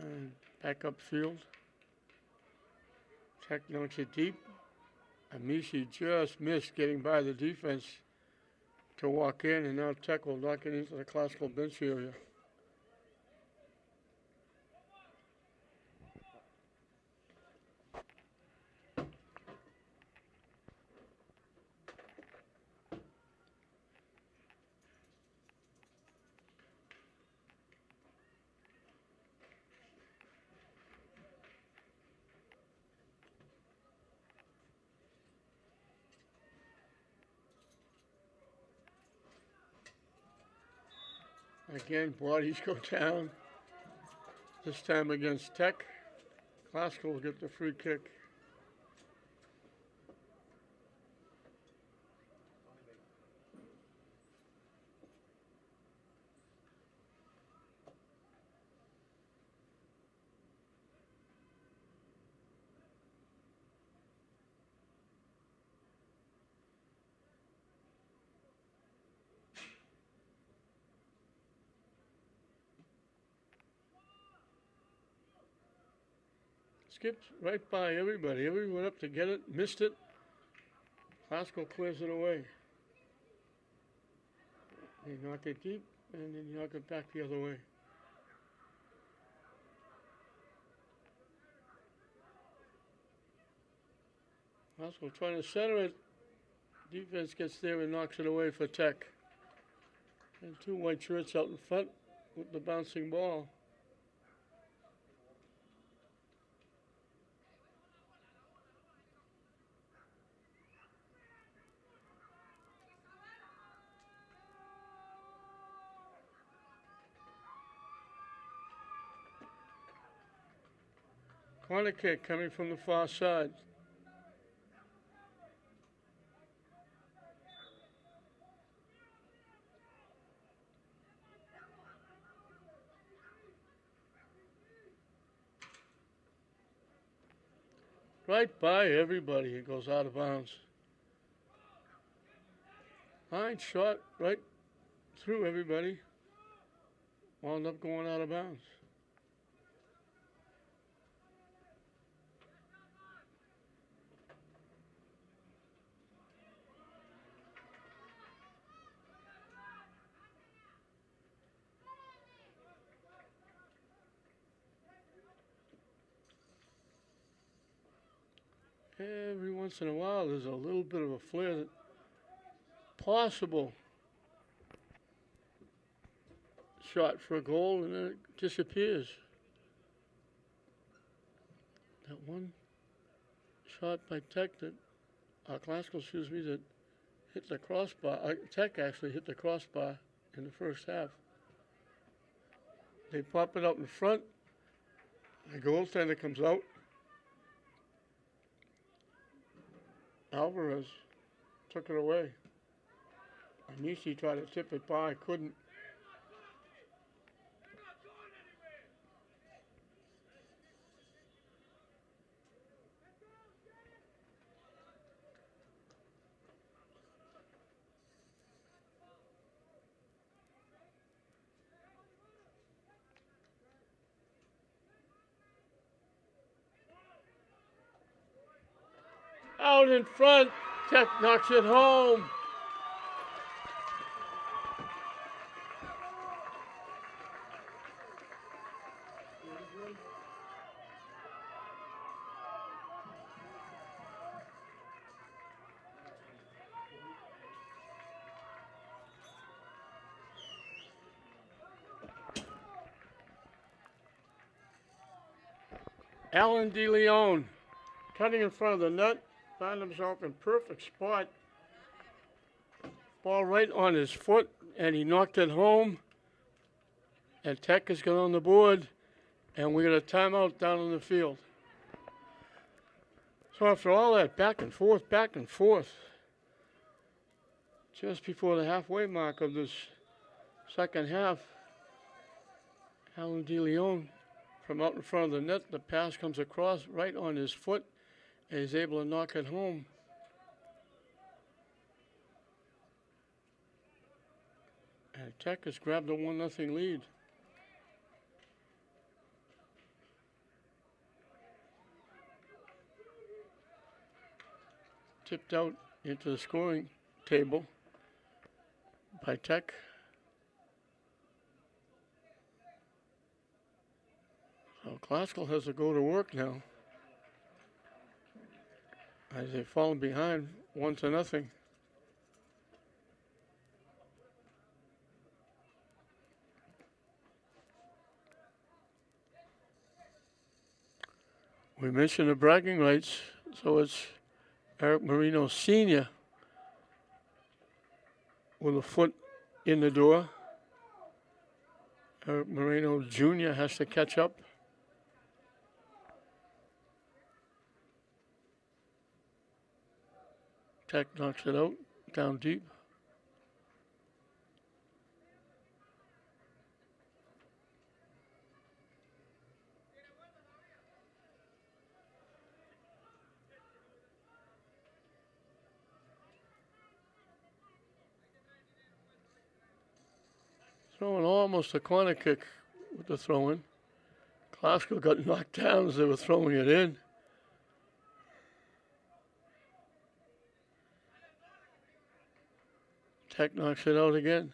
And back upfield. Tech knocks it deep. Amici just missed getting by the defense to walk in, and now Tech will knock it into the classical bench area. Again, bodies go down. This time against Tech. Classical will get the free kick. Skipped right by everybody. Everyone went up to get it, missed it. Classical clears it away. They knock it deep, and then you knock it back the other way. Classical trying to center it. Defense gets there and knocks it away for Tech. And two white shirts out in front with the bouncing ball. Corner kick coming from the far side. Right by everybody, it goes out of bounds. Line shot right through everybody. Wound up going out of bounds. Every once in a while, there's a little bit of a flare that possible shot for a goal, and then it disappears. That one shot by Tech that, Classical, that hit the crossbar. Tech actually hit the crossbar in the first half. They pop it up in front. The goaltender comes out. Alvarez took it away. Anishi tried to tip it by, couldn't. Out in front, Tech knocks it home. Alan DeLeon cutting in front of the net, found himself in perfect spot. Ball right on his foot, and he knocked it home. And Tech has got on the board, and we got a timeout down on the field. So after all that back and forth, just before the halfway mark of this second half, Alan DeLeon from out in front of the net, the pass comes across right on his foot, and he's able to knock it home. And Tech has grabbed a 1-0 lead. Tipped out into the scoring table by Tech. So Classical has to go to work now as they've fallen behind 1-0. We mentioned the bragging rights, so it's Eric Marino Sr. with a foot in the door. Eric Marino Jr. has to catch up. Tech knocks it out, down deep. Throwing almost a corner kick with the throw-in. Classical got knocked down as they were throwing it in. Tech knocks it out again.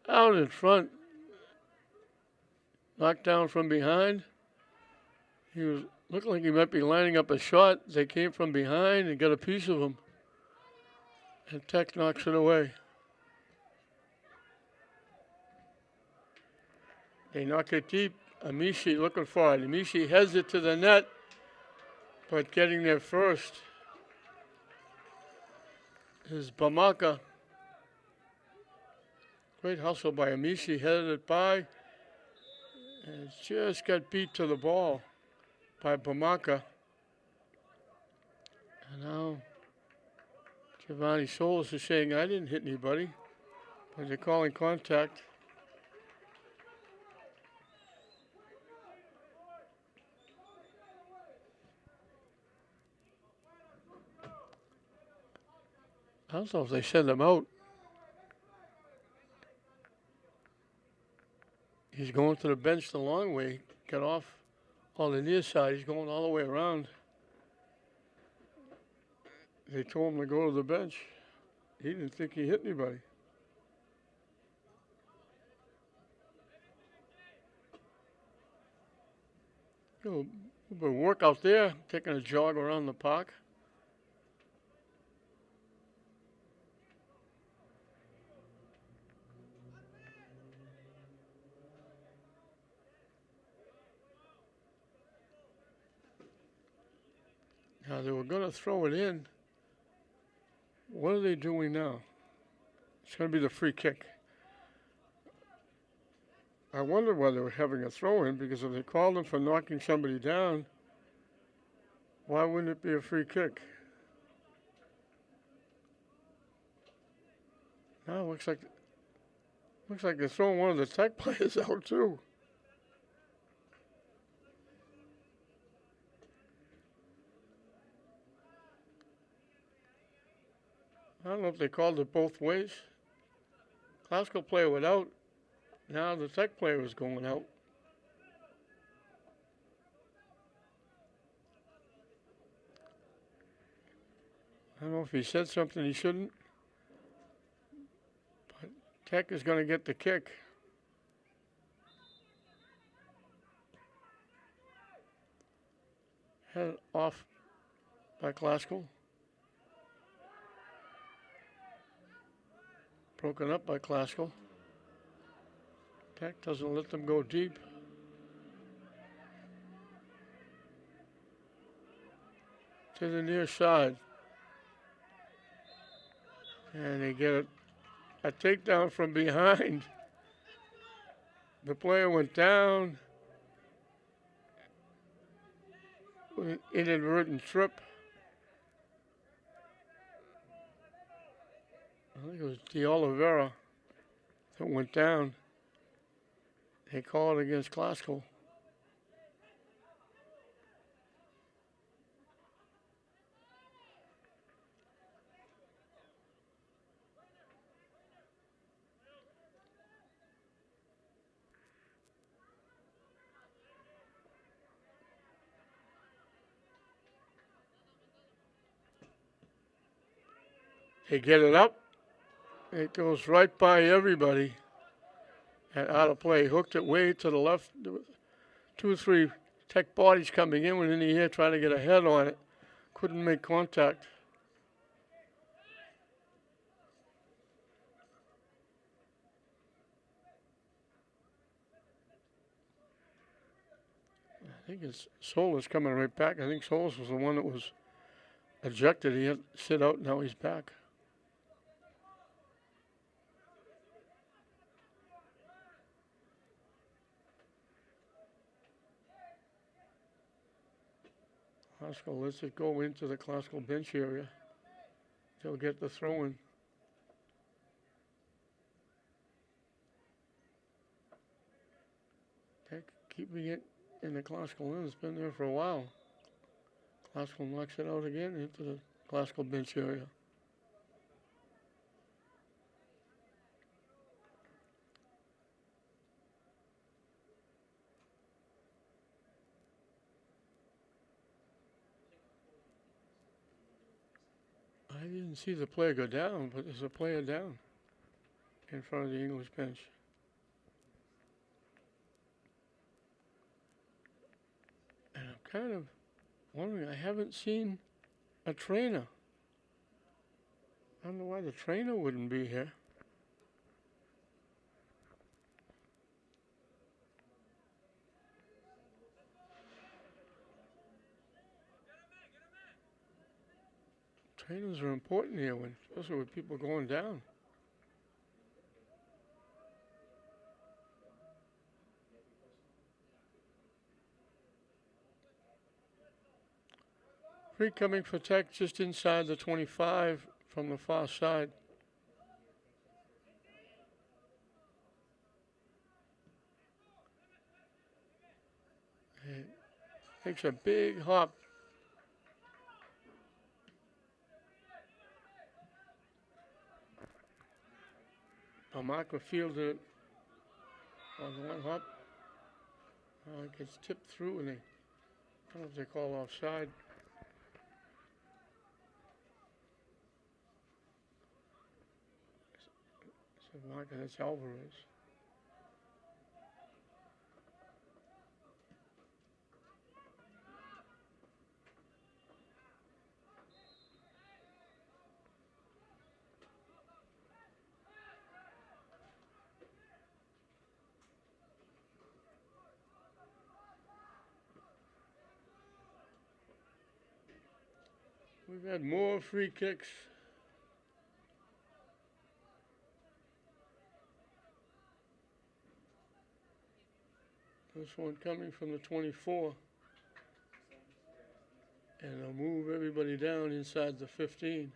Out in front. Knocked down from behind. He was looked like he might be lining up a shot. They came from behind and got a piece of him. And Tech knocks it away. They knock it deep. Amishi looking for it. Amishi heads it to the net, but getting there first is Bamaka. Great hustle by Amishi, headed it by, and just got beat to the ball by Bamaka. And now Giovanni Solis is saying, I didn't hit anybody, but they're calling contact. I don't know if they send him out. He's going to the bench the long way. Got off on the near side. He's going all the way around. They told him to go to the bench. He didn't think he hit anybody. A little bit of work out there, taking a jog around the park. Now they were going to throw it in. What are they doing now? It's going to be the free kick. I wonder why they were having a throw in, because if they called them for knocking somebody down, why wouldn't it be a free kick? Now it looks like they're throwing one of the Tech players out too. I don't know if they called it both ways. Classical player went out. Now the Tech player is going out. I don't know if he said something he shouldn't. But Tech is going to get the kick. Head off by Classical. Broken up by Classical. Tech doesn't let them go deep. to the near side. And they get a takedown from behind. The player went down. With an inadvertent trip. I think it was De Oliveira that went down. They called against Glasgow. They get it up. It goes right by everybody. And out of play. Hooked it way to the left. 2 or 3 tech bodies coming in within the air trying to get a head on it. Couldn't make contact. I think it's Solis coming right back. I think Solis was the one that was ejected. He had to sit out. Now he's back. Glasgow lets it go into the Glasgow bench area. They'll get the throw in. Keeping it in the Glasgow end. It's been there for a while. Glasgow knocks it out again into the Glasgow bench area. I didn't see the player go down, but there's a player down in front of the English bench. And I'm kind of wondering, I haven't seen a trainer. I don't know why the trainer wouldn't be here. Trainers are important here, especially with people going down. Free coming for Tech just inside the 25 from the far side. It takes a big hop. Marco fielded it on the one hop. It gets tipped through, and I don't know if they call offside. So Marco, that's Alvarez. We've had more free kicks. This one coming from the 24. And they'll move everybody down inside the 15.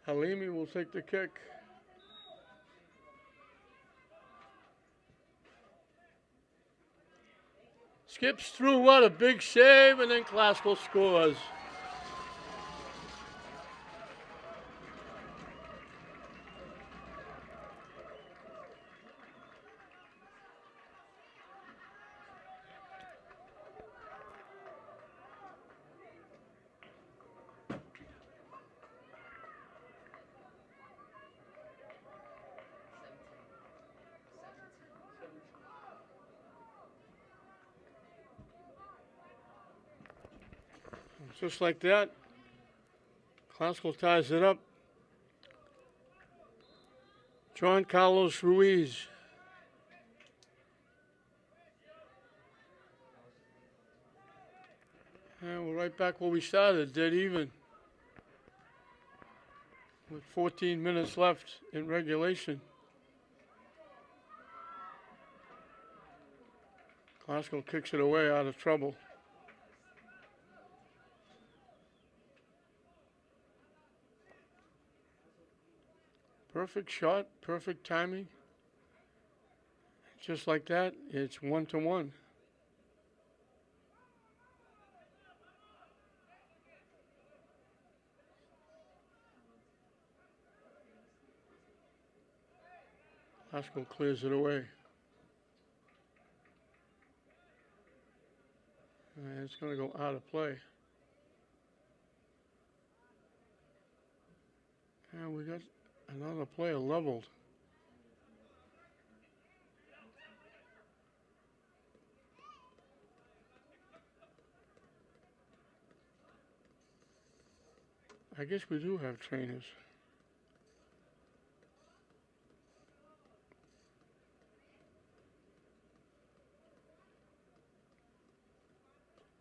Halimi will take the kick. Skips through, what a big save, and then Glasgow scores. Just like that, Glasgow ties it up. John Carlos Ruiz And we're right back where we started, dead even. With 14 minutes left in regulation. Glasgow kicks it away out of trouble. Perfect shot, perfect timing. Just like that, it's 1-1. Glasgow clears it away. And it's going to go out of play. And we got another player leveled. I guess we do have trainers.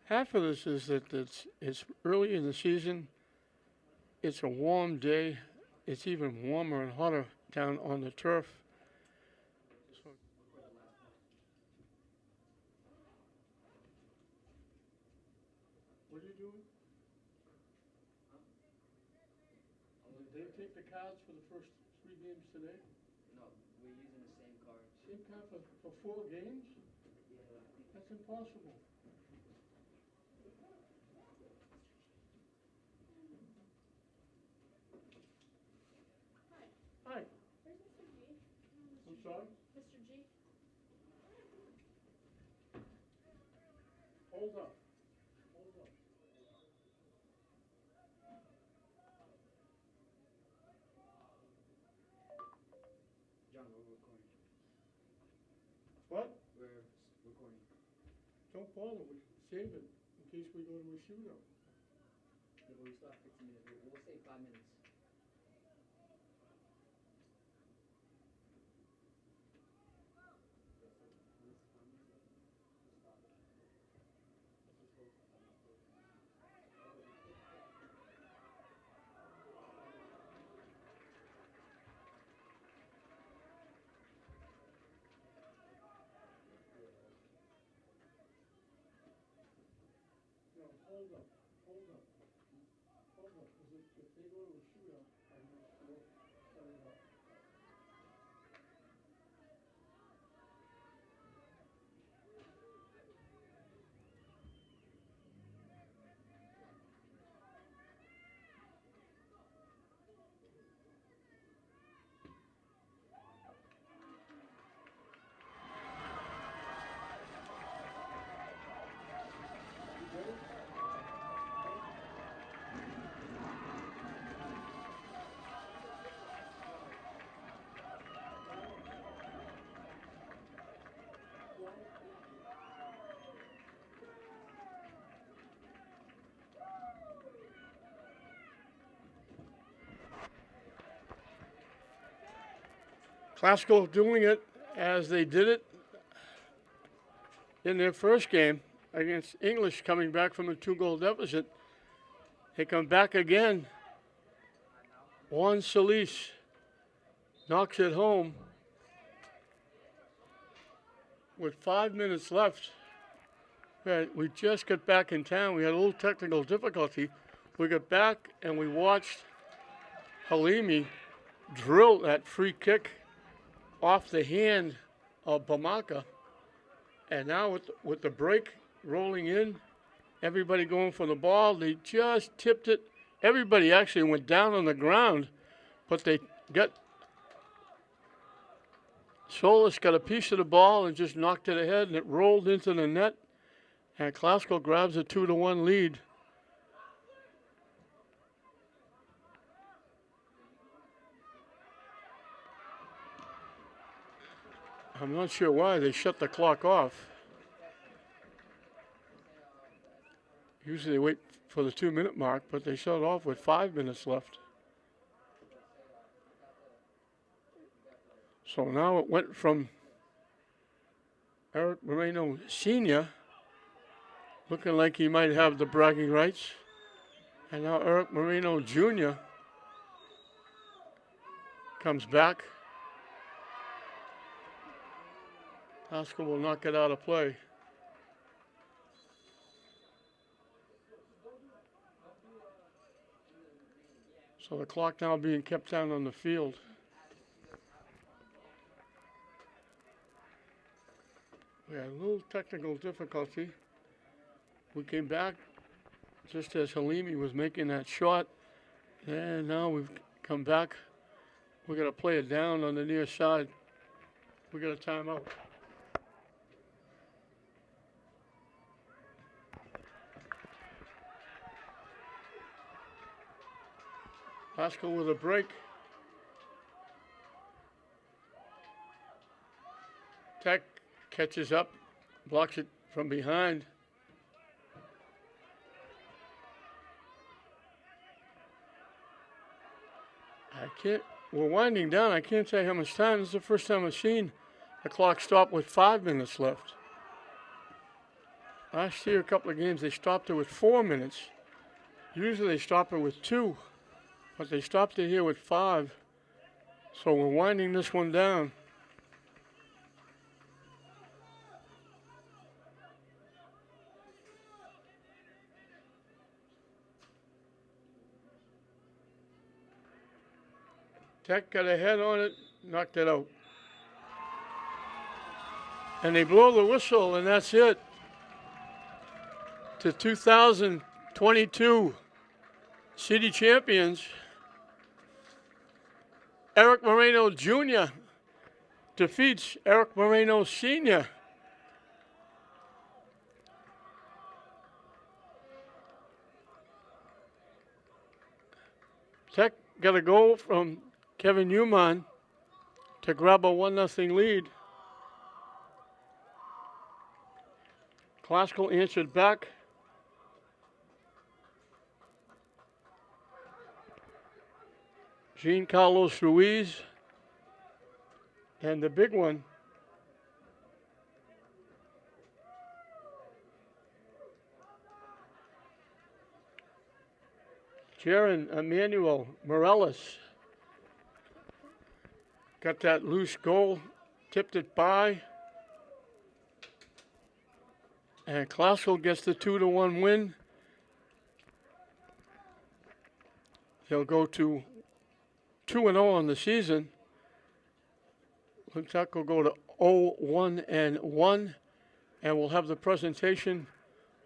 Half of this is that it's early in the season. It's a warm day. It's even warmer and hotter down on the turf. What are you doing? Did they take the cards for the first 3 games today? No, we're using the same card. Same card for 4 games? Yeah, I think That's impossible. Hi. Where's Mr. G? I'm sorry? Mr. G? Hold up. Hold up. John, we're recording. What? We're recording. Don't bother. We save it in case we go to a shootout. Yeah, but we still have 15 minutes. We'll say 5 minutes. No, hold up. Hold up. Hold up. Because if they go to a shootout, I'm going to score. Set it up. Glasgow doing it as they did it in their first game against English, coming back from a 2-goal deficit. They come back again. Juan Solis knocks it home with 5 minutes left. We just got back in town. We had a little technical difficulty. We got back and we watched Halimi drill that free kick off the hand of Bamaka. And now with the break rolling in, everybody going for the ball, they just tipped it. Everybody actually went down on the ground, but they got Solis got a piece of the ball and just knocked it ahead, and it rolled into the net. And Glasgow grabs a 2-1 lead. I'm not sure why they shut the clock off. Usually they wait for the 2-minute mark, but they shut it off with 5 minutes left. So now it went from Eric Moreno Sr., looking like he might have the bragging rights. And now Eric Moreno Jr. comes back. Oscar will not get out of play. So the clock now being kept down on the field. We had a little technical difficulty. We came back just as Halimi was making that shot. And now we've come back. We're going to play it down on the near side. We got a timeout. Pascal with a break. Tech catches up, blocks it from behind. We're winding down. I can't tell you how much time. This is the first time I've seen the clock stop with 5 minutes left. Last year, a couple of games, they stopped it with 4 minutes. Usually they stop it with 2, but they stopped it here with 5. So we're winding this one down. Tech got a head on it, knocked it out. And they blow the whistle, and that's it. To 2022 city champions, Eric Moreno Jr. defeats Eric Moreno Sr. Tech got a goal from Kevin Uman to grab a 1-0 lead. Classical answered back. Jean Carlos Ruiz. And the big one, Jaron Emmanuel Morales. Got that loose goal, tipped it by. And Classical gets the 2-1 win. They'll go to 2-0 on the season. Lynn will go to 0-1-1, and we'll have the presentation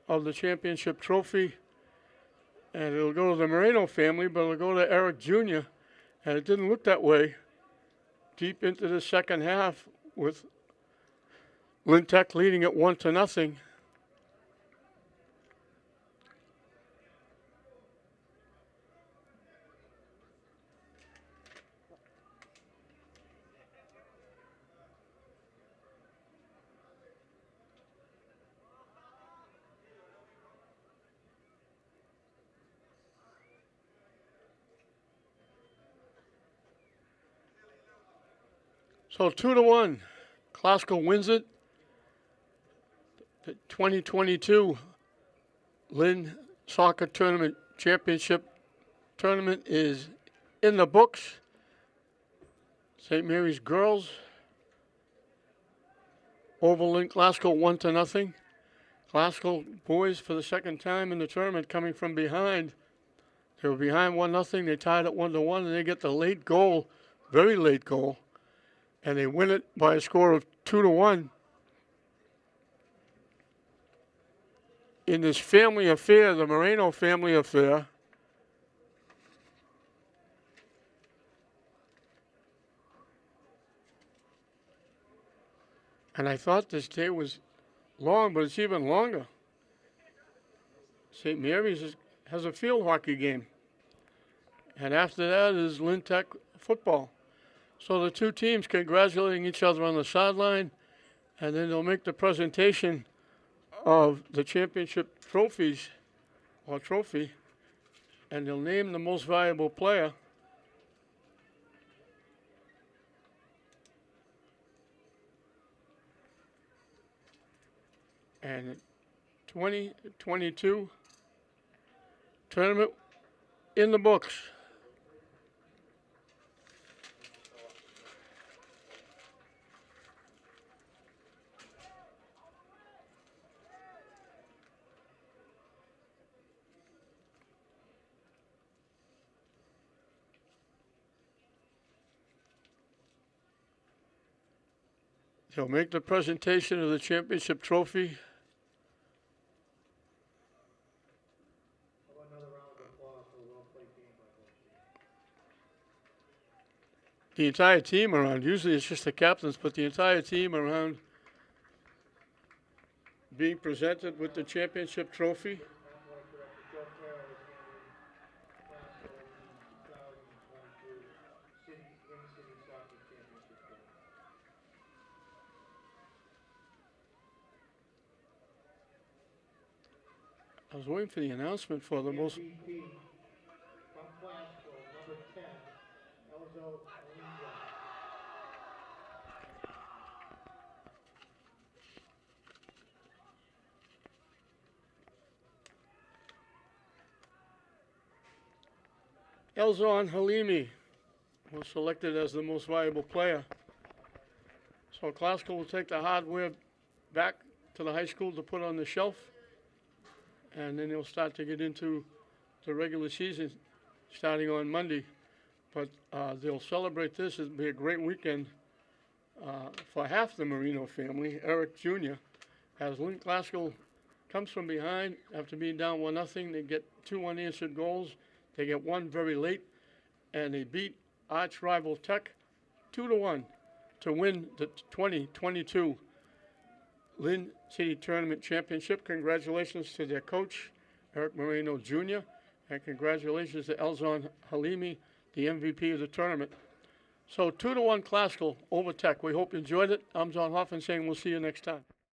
of the championship trophy. And it'll go to the Moreno family, but it'll go to Eric Jr. And it didn't look that way deep into the second half with Lynn Tech leading it 1-0. So 2-1, Classical wins it. The 2022 Lynn Soccer Tournament Championship Tournament is in the books. St. Mary's girls over Lynn Classical 1-0. Classical boys for the second time in the tournament coming from behind. They were behind 1-0. They tied it 1-1, and they get the late goal, very late goal. And they win it by a score of 2-1. In this family affair, the Moreno family affair, and I thought this day was long, but it's even longer. St. Mary's has a field hockey game. And after that is Lynn Tech football. So the two teams congratulating each other on the sideline, and then they'll make the presentation of the championship trophies, or trophy, and they'll name the most valuable player. And 2022 tournament in the books. He'll make the presentation of the championship trophy. Another round of applause for a well-played game by both teams. The entire team around, usually it's just the captains, but the entire team around being presented with the championship trophy. Athletic Director Joe Farrell is handing Glasgow 2022 Lynn City Soccer Championship Trophy. I was waiting for the announcement for the most. MVP from Glasgow, number 10, Elzo Alinja. Elzon Halimi was selected as the most valuable player. So Glasgow will take the hardware back to the high school to put on the shelf, and then they'll start to get into the regular season starting on Monday. But they'll celebrate this. It'll be a great weekend for half the Marino family. Eric Jr. as Lynn Glasgow comes from behind after being down 1-0. They get 2 unanswered goals. They get one very late, and they beat arch rival Tech 2-1 to win the 2022 Lynn City Tournament Championship. Congratulations to their coach, Eric Moreno Jr., and congratulations to Elzon Halimi, the MVP of the tournament. So 2-1 Glasgow over Tech. We hope you enjoyed it. I'm John Hoffman saying we'll see you next time.